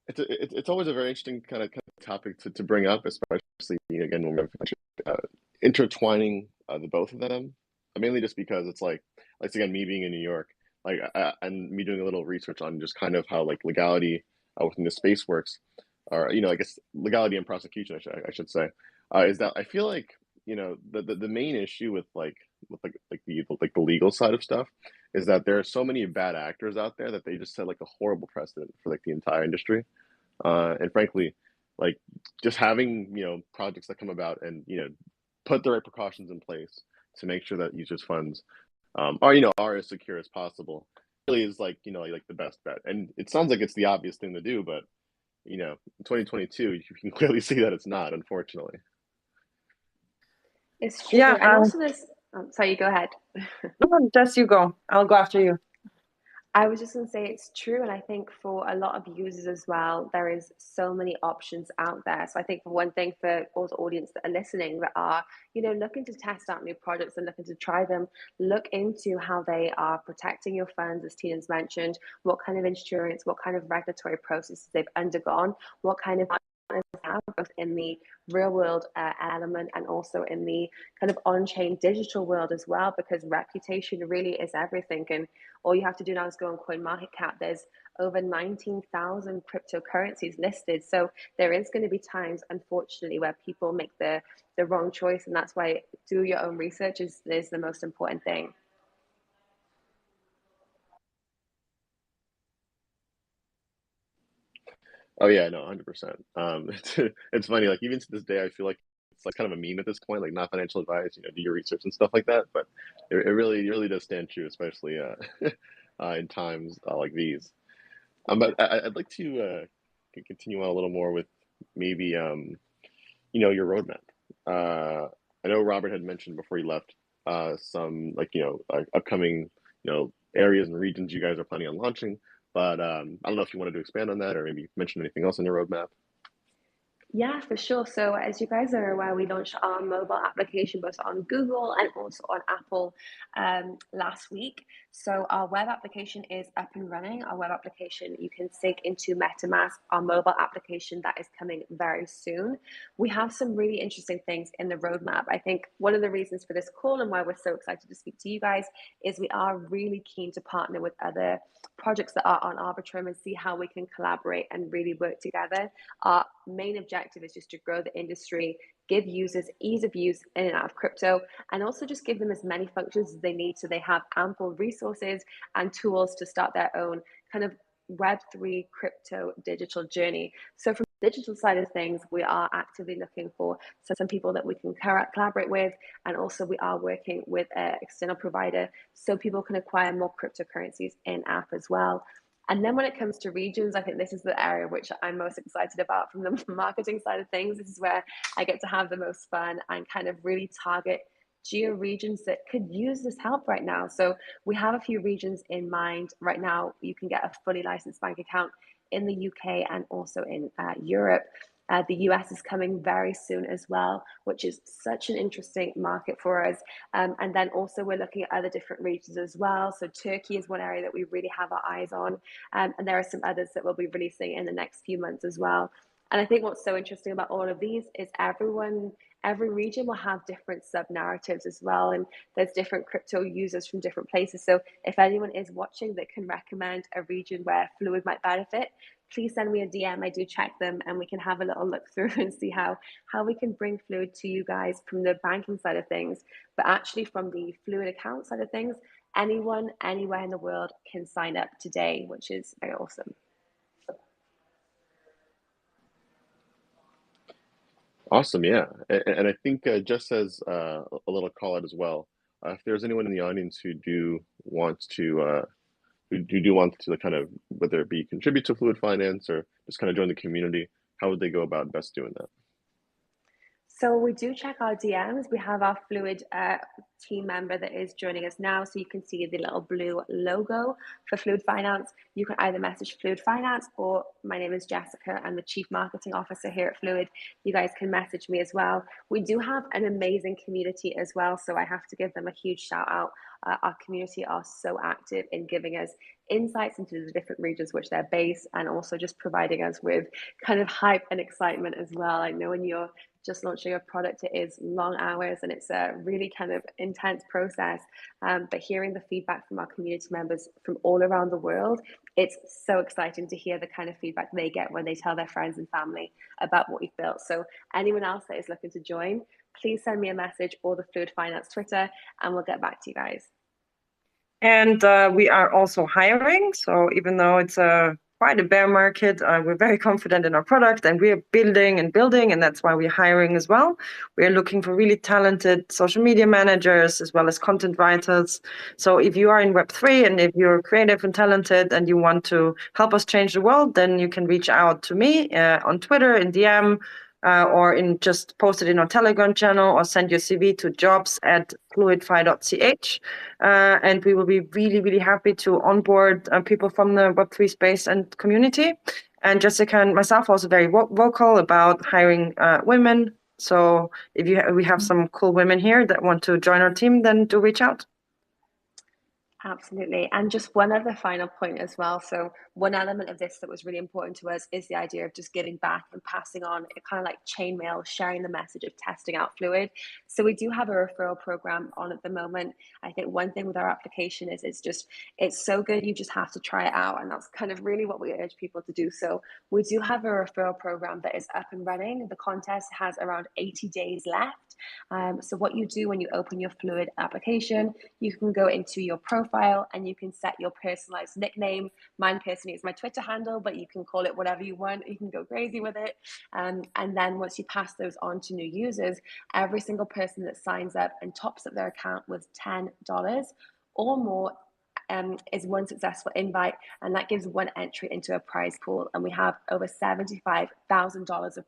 it's always a very interesting kind of topic to bring up, especially again when we're intertwining the both of them. Mainly just because it's like again, me being in New York, and me doing a little research on just kind of how like legality within the space works. Or I guess legality and prosecution, I should say, is that I feel like the main issue with the legal side of stuff is that there are so many bad actors out there that they just set like a horrible precedent for like the entire industry, and frankly, like just having projects that come about and put the right precautions in place to make sure that users' funds are as secure as possible really is like the best bet. And it sounds like it's the obvious thing to do, but in 2022, you can clearly see that it's not, unfortunately. It's true. Yeah. And also this, sorry, you go ahead. No, just you go. I'll go after you. I was just going to say it's true. And I think for a lot of users as well, there is so many options out there. So I think for one thing, for all the audience that are listening that are, looking to test out new products and looking to try them, look into how they are protecting your funds, as Tina's mentioned, what kind of insurance, what kind of regulatory processes they've undergone, what kind of have both in the real world element and also in the kind of on-chain digital world as well, because reputation really is everything. And all you have to do now is go on CoinMarketCap. There's over 19,000 cryptocurrencies listed. So there is going to be times, unfortunately, where people make the wrong choice. And that's why do your own research is the most important thing. Oh yeah, no, 100%. It's funny, like even to this day, I feel like it's like kind of a meme at this point, like not financial advice, do your research and stuff like that. But it really does stand true, especially in times like these. But I'd like to continue on a little more with maybe your roadmap. I know Robert had mentioned before he left some like upcoming areas and regions you guys are planning on launching. But I don't know if you wanted to expand on that or maybe mention anything else on your roadmap. Yeah, for sure. So, as you guys are aware, we launched our mobile application both on Google and also on Apple last week. So, our web application is up and running. Our web application you can sync into MetaMask. Our mobile application that is coming very soon. We have some really interesting things in the roadmap. I think one of the reasons for this call and why we're so excited to speak to you guys is we are really keen to partner with other projects that are on Arbitrum and see how we can collaborate and really work together. Our main objective is just to grow the industry, give users ease of use in and out of crypto, and also just give them as many functions as they need so they have ample resources and tools to start their own kind of Web3 crypto digital journey. So, from the digital side of things, we are actively looking for some people that we can collaborate with, and also we are working with an external provider so people can acquire more cryptocurrencies in app as well. And then when it comes to regions, I think this is the area which I'm most excited about from the marketing side of things. This is where I get to have the most fun and kind of really target geo regions that could use this help right now. So we have a few regions in mind right now. You can get a fully licensed bank account in the UK and also in Europe. The US is coming very soon as well, which is such an interesting market for us. And then also we're looking at other different regions as well. So Turkey is one area that we really have our eyes on. And there are some others that we'll be releasing in the next few months as well. And I think what's so interesting about all of these is every region will have different sub narratives as well. And there's different crypto users from different places. So if anyone is watching that can recommend a region where Fluid might benefit, please send me a DM. I do check them and we can have a little look through and see how we can bring Fluid to you guys from the banking side of things, but actually from the Fluid account side of things, anyone, anywhere in the world can sign up today, which is very awesome. Awesome, yeah. And I think just as a little call out as well, if there's anyone in the audience who do want to kind of, whether it be contribute to Fluid Finance or just kind of join the community, how would they go about best doing that? So we do check our DMs. We have our Fluid team member that is joining us now. So you can see the little blue logo for Fluid Finance. You can either message Fluid Finance or my name is Jessica. I'm the Chief Marketing Officer here at Fluid. You guys can message me as well. We do have an amazing community as well. So I have to give them a huge shout out. Our community are so active in giving us insights into the different regions which they're based and also just providing us with kind of hype and excitement as well. I know when you're just launching a product, it is long hours and it's a really kind of intense process. But hearing the feedback from our community members from all around the world, it's so exciting to hear the kind of feedback they get when they tell their friends and family about what we've built. So anyone else that is looking to join, please send me a message or the Fluid Finance Twitter and we'll get back to you guys. And we are also hiring. So even though it's quite a bear market, we're very confident in our product and we're building, and that's why we're hiring as well. We're looking for really talented social media managers as well as content writers. So if you are in Web3 and if you're creative and talented and you want to help us change the world, then you can reach out to me on Twitter, in DM, or in just post it in our Telegram channel or send your CV to jobs@fluidfi.ch. And we will be really, really happy to onboard people from the Web3 space and community. And Jessica and myself are also very vocal about hiring women. So if we have some cool women here that want to join our team, then do reach out. Absolutely. And just one other final point as well. So one element of this that was really important to us is the idea of just giving back and passing on, kind of like chainmail, sharing the message of testing out Fluid. So we do have a referral program on at the moment. I think one thing with our application is it's so good, you just have to try it out. And that's kind of really what we urge people to do. So we do have a referral program that is up and running. The contest has around 80 days left. So what you do when you open your Fluid application, you can go into your profile and you can set your personalized nickname. Mine personally is my Twitter handle, but you can call it whatever you want. You can go crazy with it. And then once you pass those on to new users, every single person that signs up and tops up their account with $10 or more is one successful invite, and that gives one entry into a prize pool. And we have over $75,000 of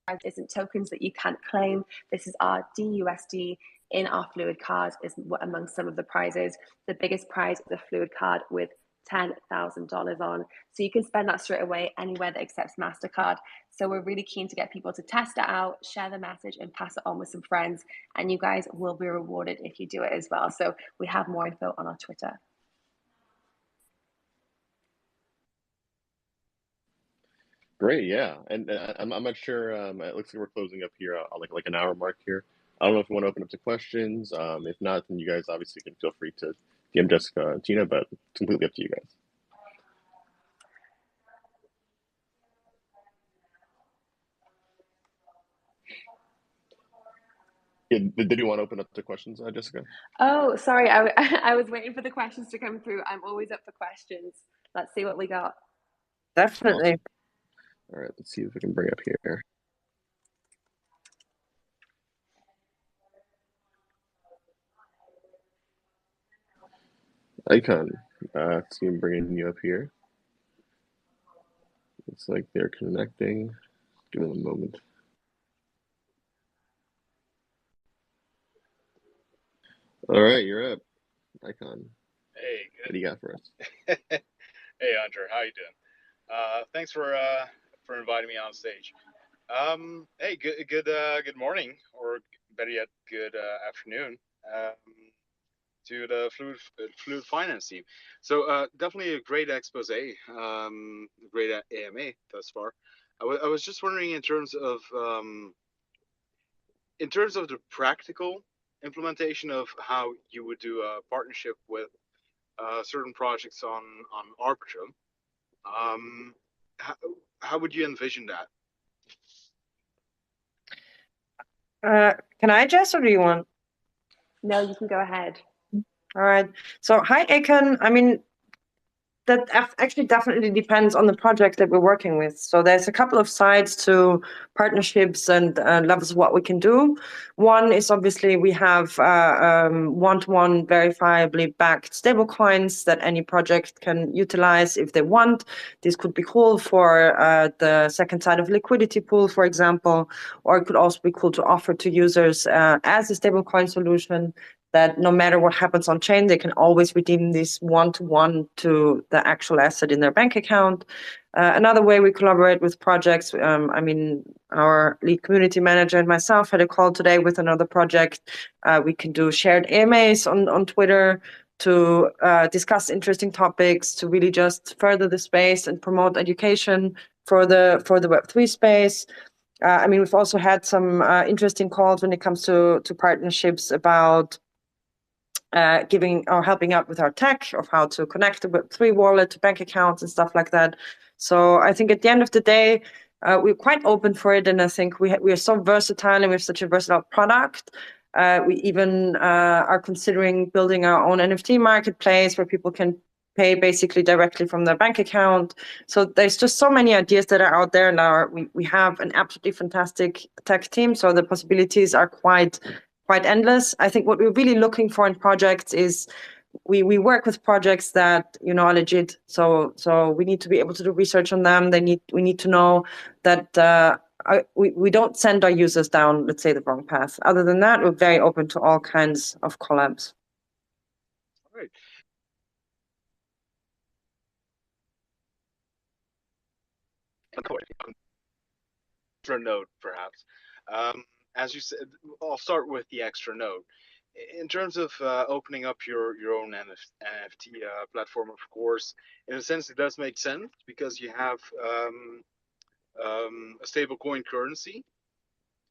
prize isn't tokens that you can't claim. This is our DUSD in our Fluid cards is among some of the prizes. The biggest prize is a Fluid card with $10,000 on. So you can spend that straight away anywhere that accepts MasterCard. So we're really keen to get people to test it out, share the message, and pass it on with some friends. And you guys will be rewarded if you do it as well. So we have more info on our Twitter. Great, yeah, and I'm not sure. It looks like we're closing up here like an hour mark here. I don't know if you want to open up to questions. If not, then you guys obviously can feel free to DM Jessica and Tina, but it's completely up to you guys. Yeah, did you want to open up to questions, Jessica? Oh, sorry, I was waiting for the questions to come through. I'm always up for questions. Let's see what we got. Definitely. Awesome. All right, let's see if we can bring up here. Icon, see I'm bringing you up here. Looks like they're connecting. Give them a moment. All right, you're up, Icon. Hey, good. What do you got for us? Hey, Hunter, how you doing? Thanks for inviting me on stage. Hey, good morning, or better yet, good afternoon, to the Fluid Finance team. So definitely a great expose, great AMA thus far. I was just wondering in terms of the practical implementation of how you would do a partnership with certain projects on Arbitrum. How would you envision that? Can I, Jess, or do you want? No, you can go ahead. All right. So hi, Icon. I mean, that actually definitely depends on the project that we're working with. So there's a couple of sides to partnerships and levels of what we can do. One is obviously we have one-to-one verifiably backed stablecoins that any project can utilize if they want. This could be cool for the second side of liquidity pool, for example, or it could also be cool to offer to users as a stablecoin solution that no matter what happens on chain, they can always redeem this one-to-one to the actual asset in their bank account. Another way we collaborate with projects, I mean, our lead community manager and myself had a call today with another project. We can do shared AMAs on Twitter to discuss interesting topics, to really just further the space and promote education for the Web3 space. I mean, we've also had some interesting calls when it comes to partnerships about giving or helping out with our tech of how to connect the Web3 wallet to bank accounts and stuff like that. So I think at the end of the day, we're quite open for it. And I think we are so versatile and we have such a versatile product. We even are considering building our own NFT marketplace where people can pay basically directly from their bank account. So there's just so many ideas that are out there now. We have an absolutely fantastic tech team. So the possibilities are quite endless. I think what we're really looking for in projects is we work with projects that are legit. So we need to be able to do research on them. We need to know that we don't send our users down, let's say, the wrong path. Other than that, we're very open to all kinds of collabs. All right. Extra note, perhaps. As you said, I'll start with the extra note. In terms of opening up your own NFT platform, of course, in a sense, it does make sense because you have a stablecoin currency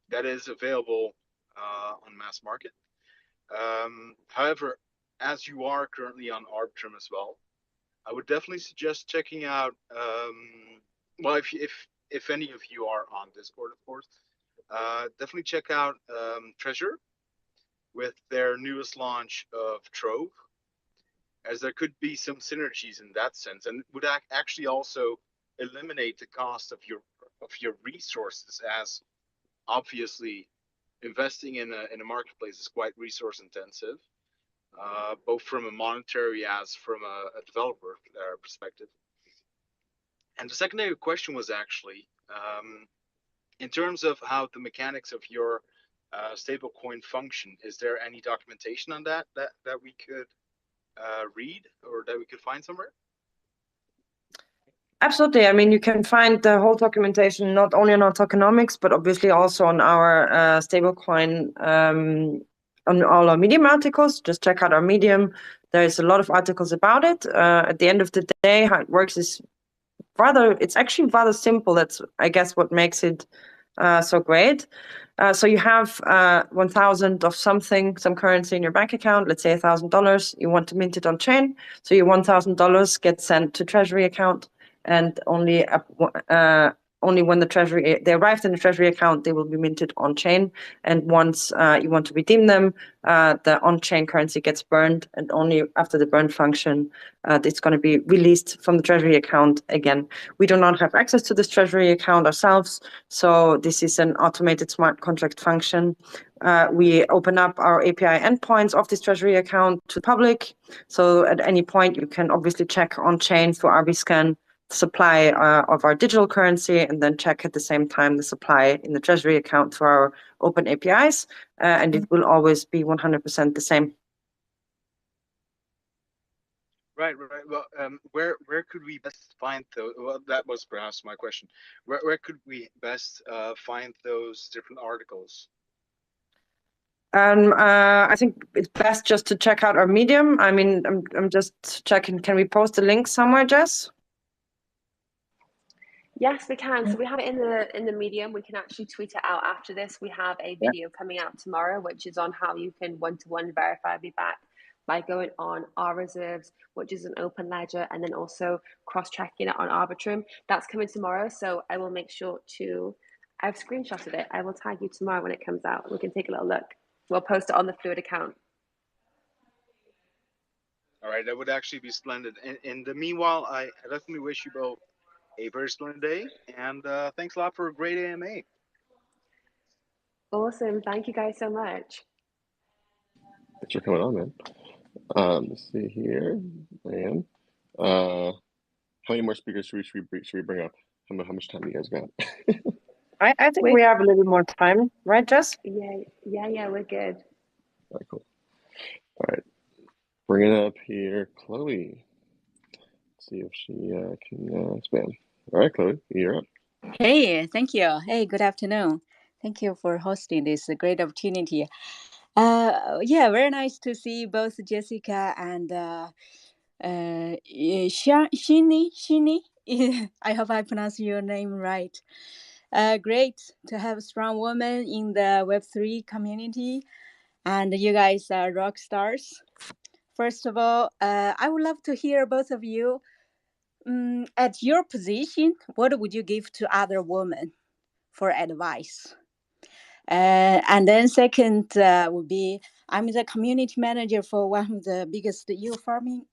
that is available on mass market. However, as you are currently on Arbitrum as well, I would definitely suggest checking out. Well, if any of you are on Discord, of course, definitely check out Treasure with their newest launch of Trove, as there could be some synergies in that sense, and would actually also eliminate the cost of your resources, as obviously investing in a marketplace is quite resource intensive, both from a monetary as from a developer perspective. And the secondary question was actually, in terms of how the mechanics of your stablecoin function, is there any documentation on that we could read or that we could find somewhere? Absolutely. I mean, you can find the whole documentation not only on our tokenomics, but obviously also on our stablecoin, on all our Medium articles. Just check out our Medium. There's a lot of articles about it. At the end of the day, how it works is it's actually rather simple. That's, I guess, what makes it so great. So you have 1,000 of some currency in your bank account, let's say $1,000. You want to mint it on chain. So your $1,000 gets sent to Treasury account. And only when they arrived in the Treasury account, they will be minted on chain. And once you want to redeem them, the on chain currency gets burned, and only after the burn function, it's going to be released from the Treasury account again. We do not have access to this Treasury account ourselves, so this is an automated smart contract function. We open up our API endpoints of this Treasury account to the public. So at any point, you can obviously check on chain through RBScan supply of our digital currency, and then check at the same time the supply in the Treasury account for our open APIs, and it will always be 100% the same. Right. Well, where could we best find those? Well, that was perhaps my question. Where could we best find those different articles? I think it's best just to check out our Medium. I mean, I'm just checking. Can we post a link somewhere, Jess? Yes, we can. So we have it in the Medium. We can actually tweet it out after this. We have a video coming out tomorrow, which is on how you can one-to-one verifiably back by going on our reserves, which is an open ledger, and then also cross-checking it on Arbitrum. That's coming tomorrow. So I will make sure I've screenshotted it. I will tag you tomorrow when it comes out. We can take a little look. We'll post it on the Fluid account. All right, that would actually be splendid. In the meanwhile, I definitely wish you both a very splendid day, and thanks a lot for a great AMA. Awesome. Thank you guys so much. Thanks for coming on, man. Let's see here. Man, how many more speakers should we bring up? How much time do you guys got? I think we have a little more time, right, Jess? Yeah, we're good. All right, cool. All right, bring it up here, Chloe. Let's see if she can spam. All right, Chloe, you're up. Hey, thank you. Hey, good afternoon. Thank you for hosting this great opportunity. Yeah, very nice to see both Jessica and Shini. I hope I pronounce your name right. Great to have a strong woman in the Web3 community, and you guys are rock stars. First of all, I would love to hear both of you. At your position, what would you give to other women for advice? And then second would be, I'm the community manager for one of the biggest yield farming.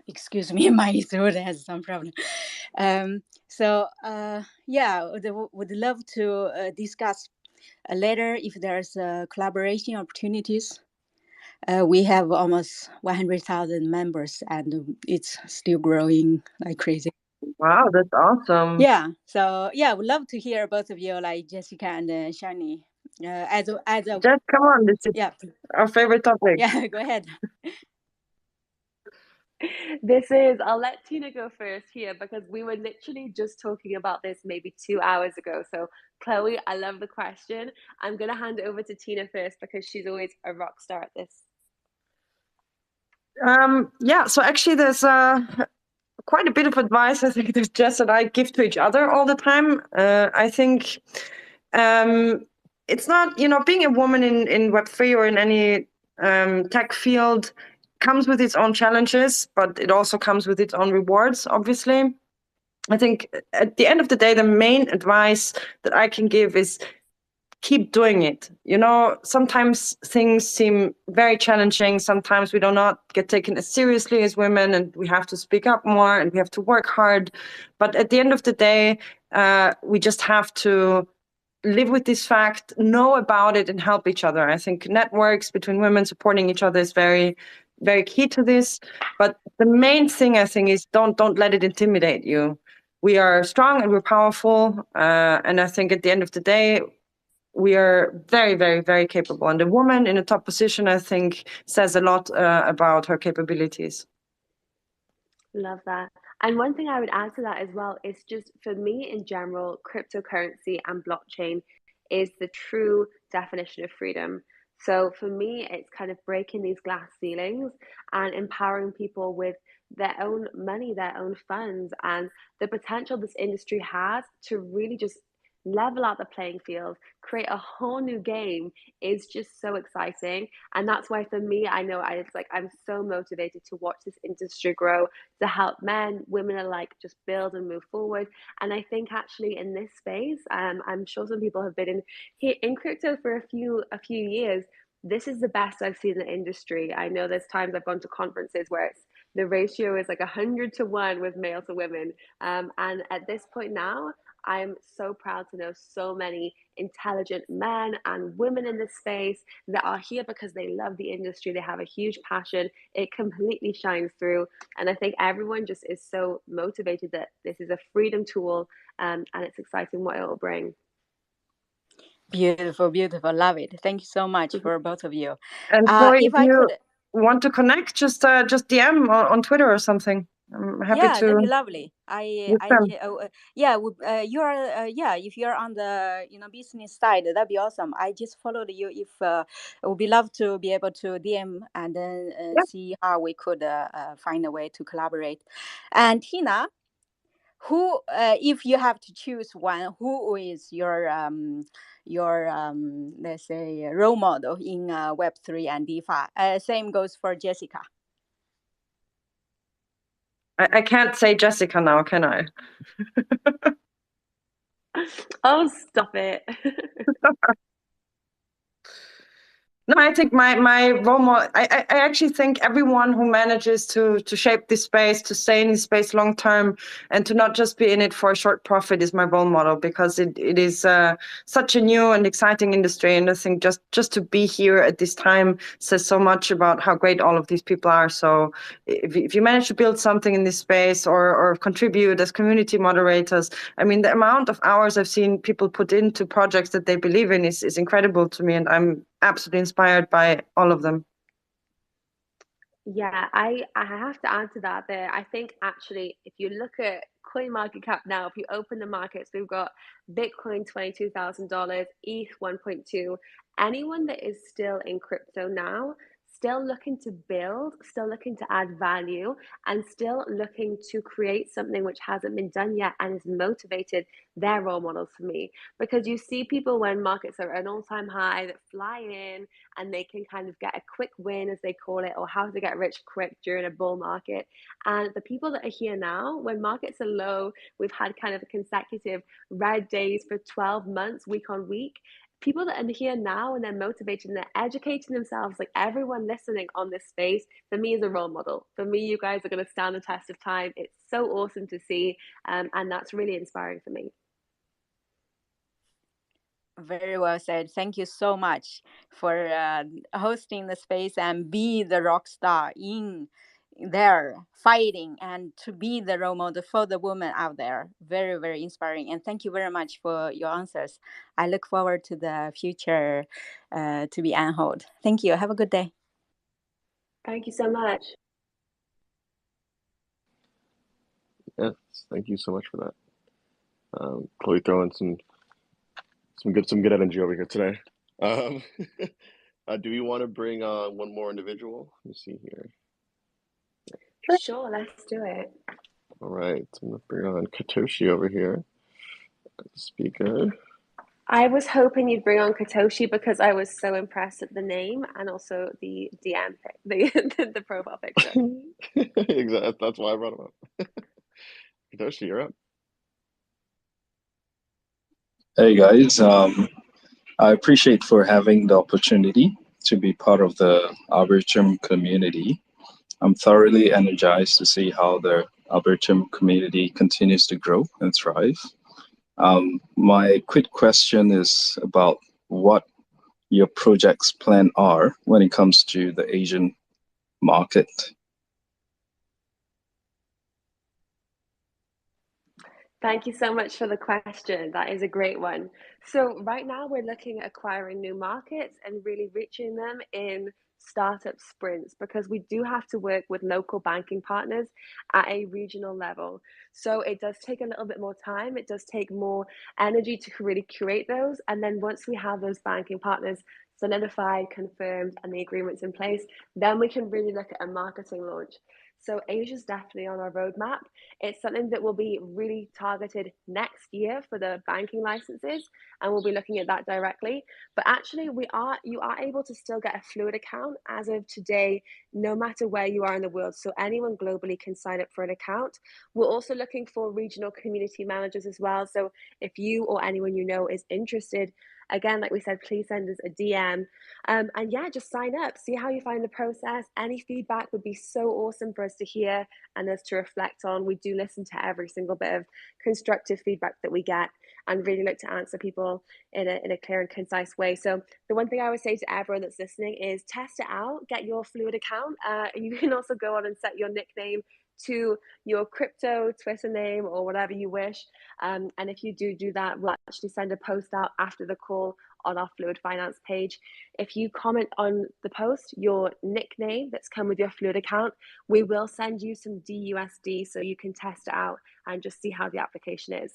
Excuse me, my throat has some problem. So yeah, would love to discuss later if there's collaboration opportunities. We have almost 100,000 members, and it's still growing like crazy. Wow, that's awesome. Yeah. So yeah, would love to hear both of you, like Jessica and Shani. As a Just come on, this is our favorite topic. Yeah, go ahead. I'll let Tina go first here, because we were literally just talking about this maybe 2 hours ago. So Chloe, I love the question. I'm going to hand it over to Tina first, because she's always a rock star at this. Yeah, so actually there's quite a bit of advice I think that Jess and I give to each other all the time. I think it's not, being a woman in Web3 or in any tech field comes with its own challenges, but it also comes with its own rewards, obviously. I think at the end of the day, the main advice that I can give is keep doing it. You know, sometimes things seem very challenging. Sometimes we do not get taken as seriously as women, and we have to speak up more and we have to work hard. But at the end of the day, we just have to live with this fact, know about it, and help each other. I think networks between women supporting each other is very, very key to this. But the main thing, I think, is don't let it intimidate you. We are strong and we're powerful. And I think at the end of the day, we are very, very, very capable. And a woman in a top position, I think, says a lot about her capabilities. Love that. And one thing I would add to that as well is just for me in general, cryptocurrency and blockchain is the true definition of freedom. So for me, it's kind of breaking these glass ceilings and empowering people with their own money, their own funds, and the potential this industry has to really just level out the playing field, create a whole new game is just so exciting. And that's why for me, I know it's like I'm so motivated to watch this industry grow, to help men, women alike just build and move forward. And I think actually in this space, I'm sure some people have been in crypto for a few years. This is the best I've seen in the industry. I know there's times I've gone to conferences where it's the ratio is like 100 to 1 with male to women. And at this point now, I'm so proud to know so many intelligent men and women in this space that are here because they love the industry. They have a huge passion. It completely shines through. And I think everyone just is so motivated that this is a freedom tool, and it's exciting what it will bring. Beautiful, beautiful. Love it. Thank you so much for both of you. And so if you want to connect, just DM on Twitter or something. I'm happy to. That'd be lovely. If you're on the business side, that'd be awesome. I just followed you. If would be love to be able to DM and then see how we could find a way to collaborate. And Tina, who, if you have to choose one, who is your let's say role model in Web3 and DeFi? Same goes for Jessica. I can't say Jessica now, can I? Oh, stop it. No, I think my role model, I actually think everyone who manages to shape this space, to stay in this space long term, and to not just be in it for a short profit is my role model, because it is such a new and exciting industry. And I think just to be here at this time says so much about how great all of these people are. So if you manage to build something in this space or contribute as community moderators, I mean, the amount of hours I've seen people put into projects that they believe in is incredible to me. And I'm absolutely inspired by all of them. Yeah, I have to add to that there. I think actually, if you look at CoinMarketCap now, if you open the markets, we've got Bitcoin $22,000, ETH 1.2. Anyone that is still in crypto now, still looking to build, still looking to add value, and still looking to create something which hasn't been done yet and is motivated, they're role models for me. Because you see people when markets are at an all-time high that fly in and they can kind of get a quick win, as they call it, or how to get rich quick during a bull market. And the people that are here now, when markets are low, we've had kind of a consecutive red days for 12 months, week on week. People that are here now and they're motivated and they're educating themselves, like everyone listening on this space, for me is a role model. For me, you guys are going to stand the test of time. It's so awesome to see, and that's really inspiring for me. Very well said. Thank you so much for hosting the space and be the rock star in there fighting and to be the role model for the women out there. Very, very inspiring. And thank you very much for your answers. I look forward to the future to be unhold. Thank you. Have a good day. Thank you so much. Yes, thank you so much for that. Chloe throwing some good energy over here today. Do we want to bring on one more individual? Let me see here. Sure, let's do it. All right, I'm gonna bring on Katoshi over here, speaker. I was hoping you'd bring on Katoshi because I was so impressed at the name and also the DM pic, the profile picture. Exactly, that's why I brought him up. Katoshi, you're up. Hey guys, I appreciate for having the opportunity to be part of the Arbitrum community. I'm thoroughly energized to see how the Arbitrum community continues to grow and thrive. My quick question is about what your project's plan are when it comes to the Asian market. Thank you so much for the question. That is a great one. So right now we're looking at acquiring new markets and really reaching them in startup sprints because we do have to work with local banking partners at a regional level. So it does take a little bit more time. It does take more energy to really curate those. And then once we have those banking partners solidified, confirmed, and the agreements in place, then we can really look at a marketing launch. So Asia's definitely on our roadmap. It's something that will be really targeted next year for the banking licenses, and we'll be looking at that directly. But actually, you are able to still get a Fluid account as of today, no matter where you are in the world. So anyone globally can sign up for an account. We're also looking for regional community managers as well. So if you or anyone you know is interested, again, like we said, please send us a DM. And yeah, just sign up, see how you find the process. Any feedback would be so awesome for us to hear and us to reflect on. We do listen to every single bit of constructive feedback that we get and really look to answer people in a clear and concise way. So the one thing I would say to everyone that's listening is test it out, get your Fluid account. And you can also go on and set your nickname to your crypto Twitter name or whatever you wish. And if you do that, we'll actually send a post out after the call on our Fluid Finance page. If you comment on the post, your nickname that's come with your Fluid account, we will send you some DUSD so you can test it out and just see how the application is.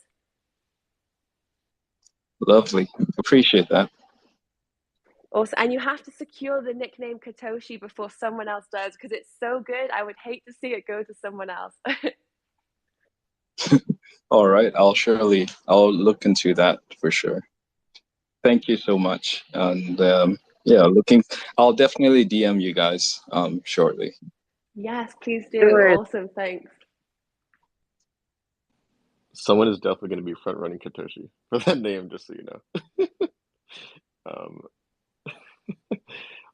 Lovely, appreciate that. Also, and you have to secure the nickname Katoshi before someone else does because it's so good. I would hate to see it go to someone else. All right, I'll look into that for sure. Thank you so much. And yeah, I'll definitely DM you guys shortly. Yes, please do. Good. Awesome, thanks. Someone is definitely going to be front running Katoshi for that name, just so you know.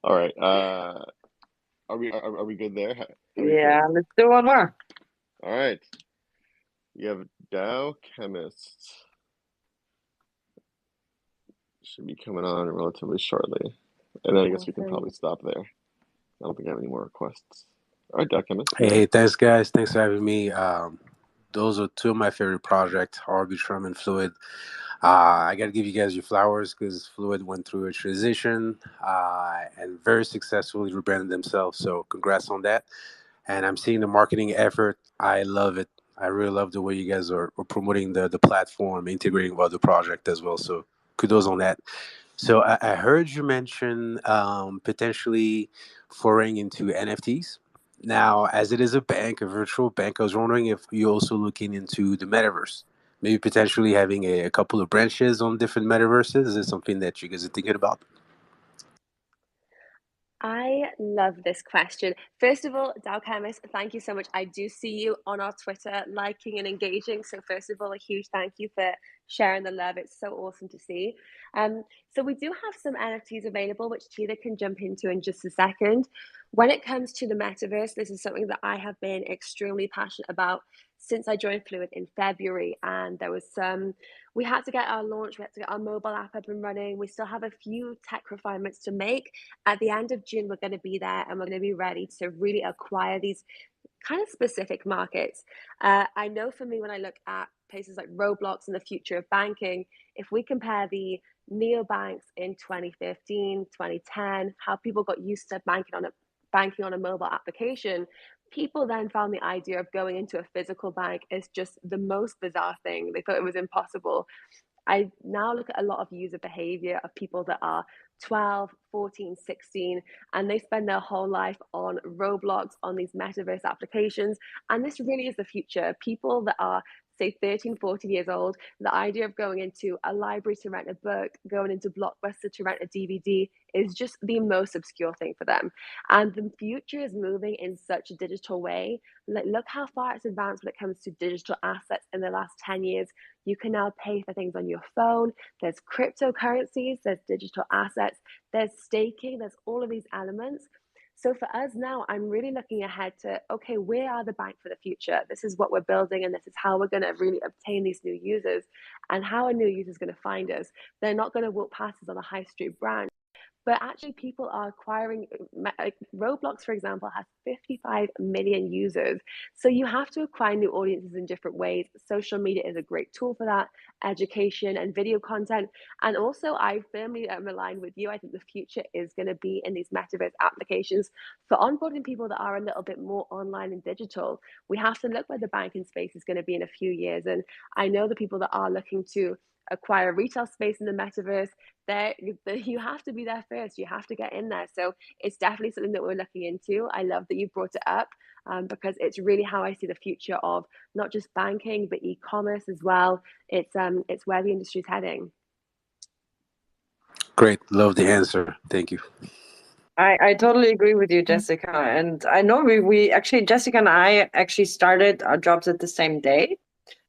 All right. Are we good there? Yeah, let's do one more. All right. You have Dow Chemists. Should be coming on relatively shortly. And then I guess we can probably stop there. I don't think I have any more requests. All right, Dow Chemists. Hey, thanks, guys. Thanks for having me. Those are two of my favorite projects, Arbitrum and Fluid. I got to give you guys your flowers because Fluid went through a transition and very successfully rebranded themselves. So congrats on that. And I'm seeing the marketing effort. I love it. I really love the way you guys are promoting the platform, integrating with the project as well. So kudos on that. So I heard you mention potentially foraying into NFTs. Now, as it is a bank, a virtual bank, I was wondering if you're also looking into the metaverse, maybe potentially having a couple of branches on different metaverses. Is this something that you guys are thinking about? I love this question. First of all, Dow Chemist, thank you so much. I do see you on our Twitter liking and engaging. So first of all, a huge thank you for sharing the love. It's so awesome to see. So we do have some NFTs available, which Tina can jump into in just a second. When it comes to the metaverse, this is something that I have been extremely passionate about since I joined Fluid in February. And there was we had to get our launch, we had to get our mobile app up and running. We still have a few tech refinements to make. At the end of June, we're going to be there and we're going to be ready to really acquire these kind of specific markets. I know for me, when I look at places like Roblox and the future of banking, if we compare the neobanks in 2015, 2010, how people got used to banking on a mobile application, people then found the idea of going into a physical bank as just the most bizarre thing. They thought it was impossible. I now look at a lot of user behavior of people that are 12, 14, 16, and they spend their whole life on Roblox, on these metaverse applications. And this really is the future. People that are say 13, 14 years old, the idea of going into a library to rent a book, going into Blockbuster to rent a DVD is just the most obscure thing for them. And the future is moving in such a digital way. Like, look how far it's advanced when it comes to digital assets in the last 10 years. You can now pay for things on your phone. There's cryptocurrencies, there's digital assets, there's staking, there's all of these elements. So for us now, I'm really looking ahead to, okay, we are the bank for the future. This is what we're building, and this is how we're going to really obtain these new users. And how a new user is going to find us. They're not going to walk past us on a high street branch. But actually, people are acquiring, like Roblox, for example, has 55 million users. So you have to acquire new audiences in different ways. Social media is a great tool for that, education and video content. And also, I firmly am aligned with you. I think the future is going to be in these metaverse applications for onboarding people that are a little bit more online and digital. We have to look where the banking space is going to be in a few years. And I know the people that are looking to acquire retail space in the metaverse, you have to be there first. You have to get in there. So it's definitely something that we're looking into. I love that you brought it up, because it's really how I see the future of not just banking but e-commerce as well. It's where the industry is heading. Great. Love the answer. Thank you. I totally agree with you, Jessica. And I know we actually, Jessica and I actually started our jobs at the same day.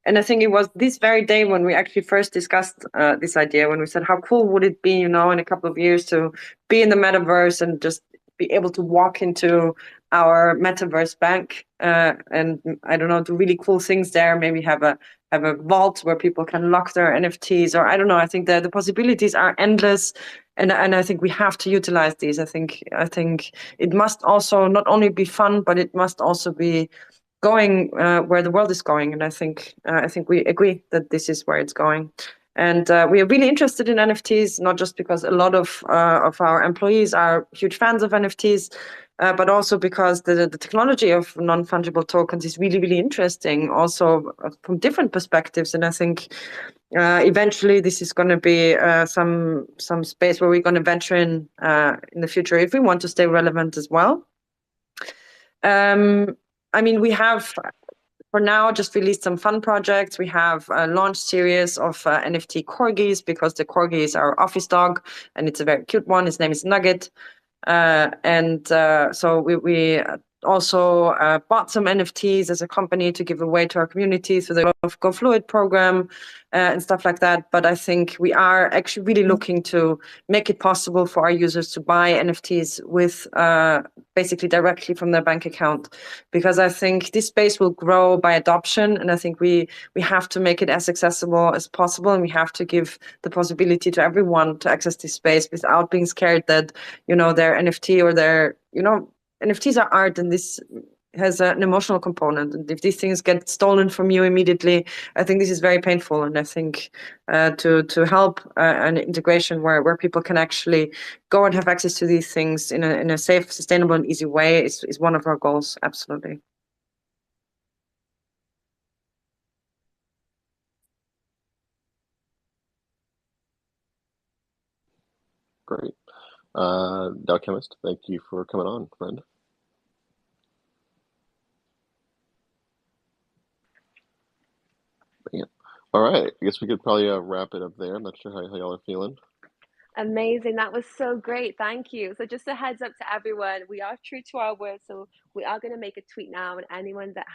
And I think it was this very day when we actually first discussed this idea, when we said, how cool would it be, in a couple of years to be in the metaverse and just be able to walk into our metaverse bank and, I don't know, do really cool things there, maybe have a vault where people can lock their NFTs, or I don't know. I think the possibilities are endless. And I think we have to utilize these. I think it must also not only be fun, but it must also be going where the world is going. And I think we agree that this is where it's going. And we are really interested in NFTs, not just because a lot of our employees are huge fans of NFTs, but also because the technology of non-fungible tokens is really, really interesting, also from different perspectives. And I think eventually this is going to be some space where we're going to venture in the future if we want to stay relevant as well. I mean, we have, for now, just released some fun projects. We have a launch series of NFT corgis, because the corgi is our office dog, and it's a very cute one. His name is Nugget. So we also bought some NFTs as a company to give away to our community through the Go Fluid program and stuff like that. But I think we are actually really looking to make it possible for our users to buy NFTs with basically directly from their bank account, because I think this space will grow by adoption, and I think we have to make it as accessible as possible, and we have to give the possibility to everyone to access this space without being scared that their NFT or their NFTs are art, and this has an emotional component. And if these things get stolen from you immediately, I think this is very painful. And I think to help an integration where people can actually go and have access to these things in a safe, sustainable, and easy way is one of our goals. Absolutely. Great. Dow Chemist, thank you for coming on, friend. Yeah. All right. I guess we could probably wrap it up there. I'm not sure how y'all are feeling. Amazing. That was so great. Thank you. So just a heads up to everyone, we are true to our word. So we are going to make a tweet now, and anyone that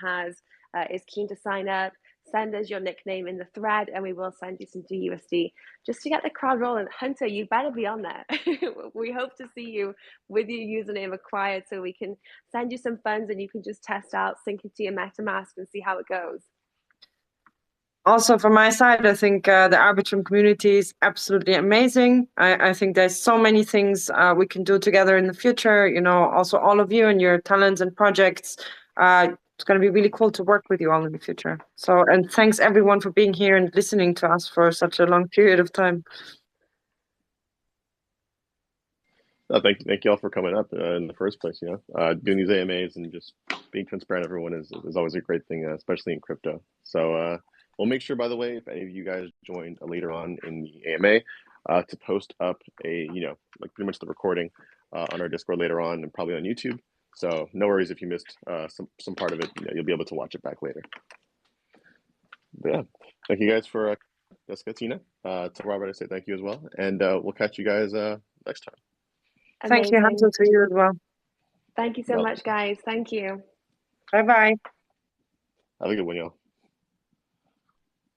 is keen to sign up, send us your nickname in the thread, and we will send you some DUSD just to get the crowd rolling. Hunter, you better be on there. We hope to see you with your username acquired so we can send you some funds and you can just test out, sync it to your MetaMask and see how it goes. Also, from my side, I think the Arbitrum community is absolutely amazing. I think there's so many things we can do together in the future. Also all of you and your talents and projects. It's going to be really cool to work with you all in the future. So, and thanks everyone for being here and listening to us for such a long period of time. Thank you all for coming up in the first place. Doing these AMAs and just being transparent, everyone is always a great thing, especially in crypto. So we'll make sure, by the way, if any of you guys joined later on in the AMA, to post up like pretty much the recording on our Discord later on, and probably on YouTube. So no worries if you missed some part of it. You'll be able to watch it back later. But yeah, thank you guys for Jessica, Tina. To Robert, I say thank you as well, and we'll catch you guys next time. Thank you, Hunter, to you as well. Thank you so much, guys. Thank you. Bye bye. Have a good one, y'all.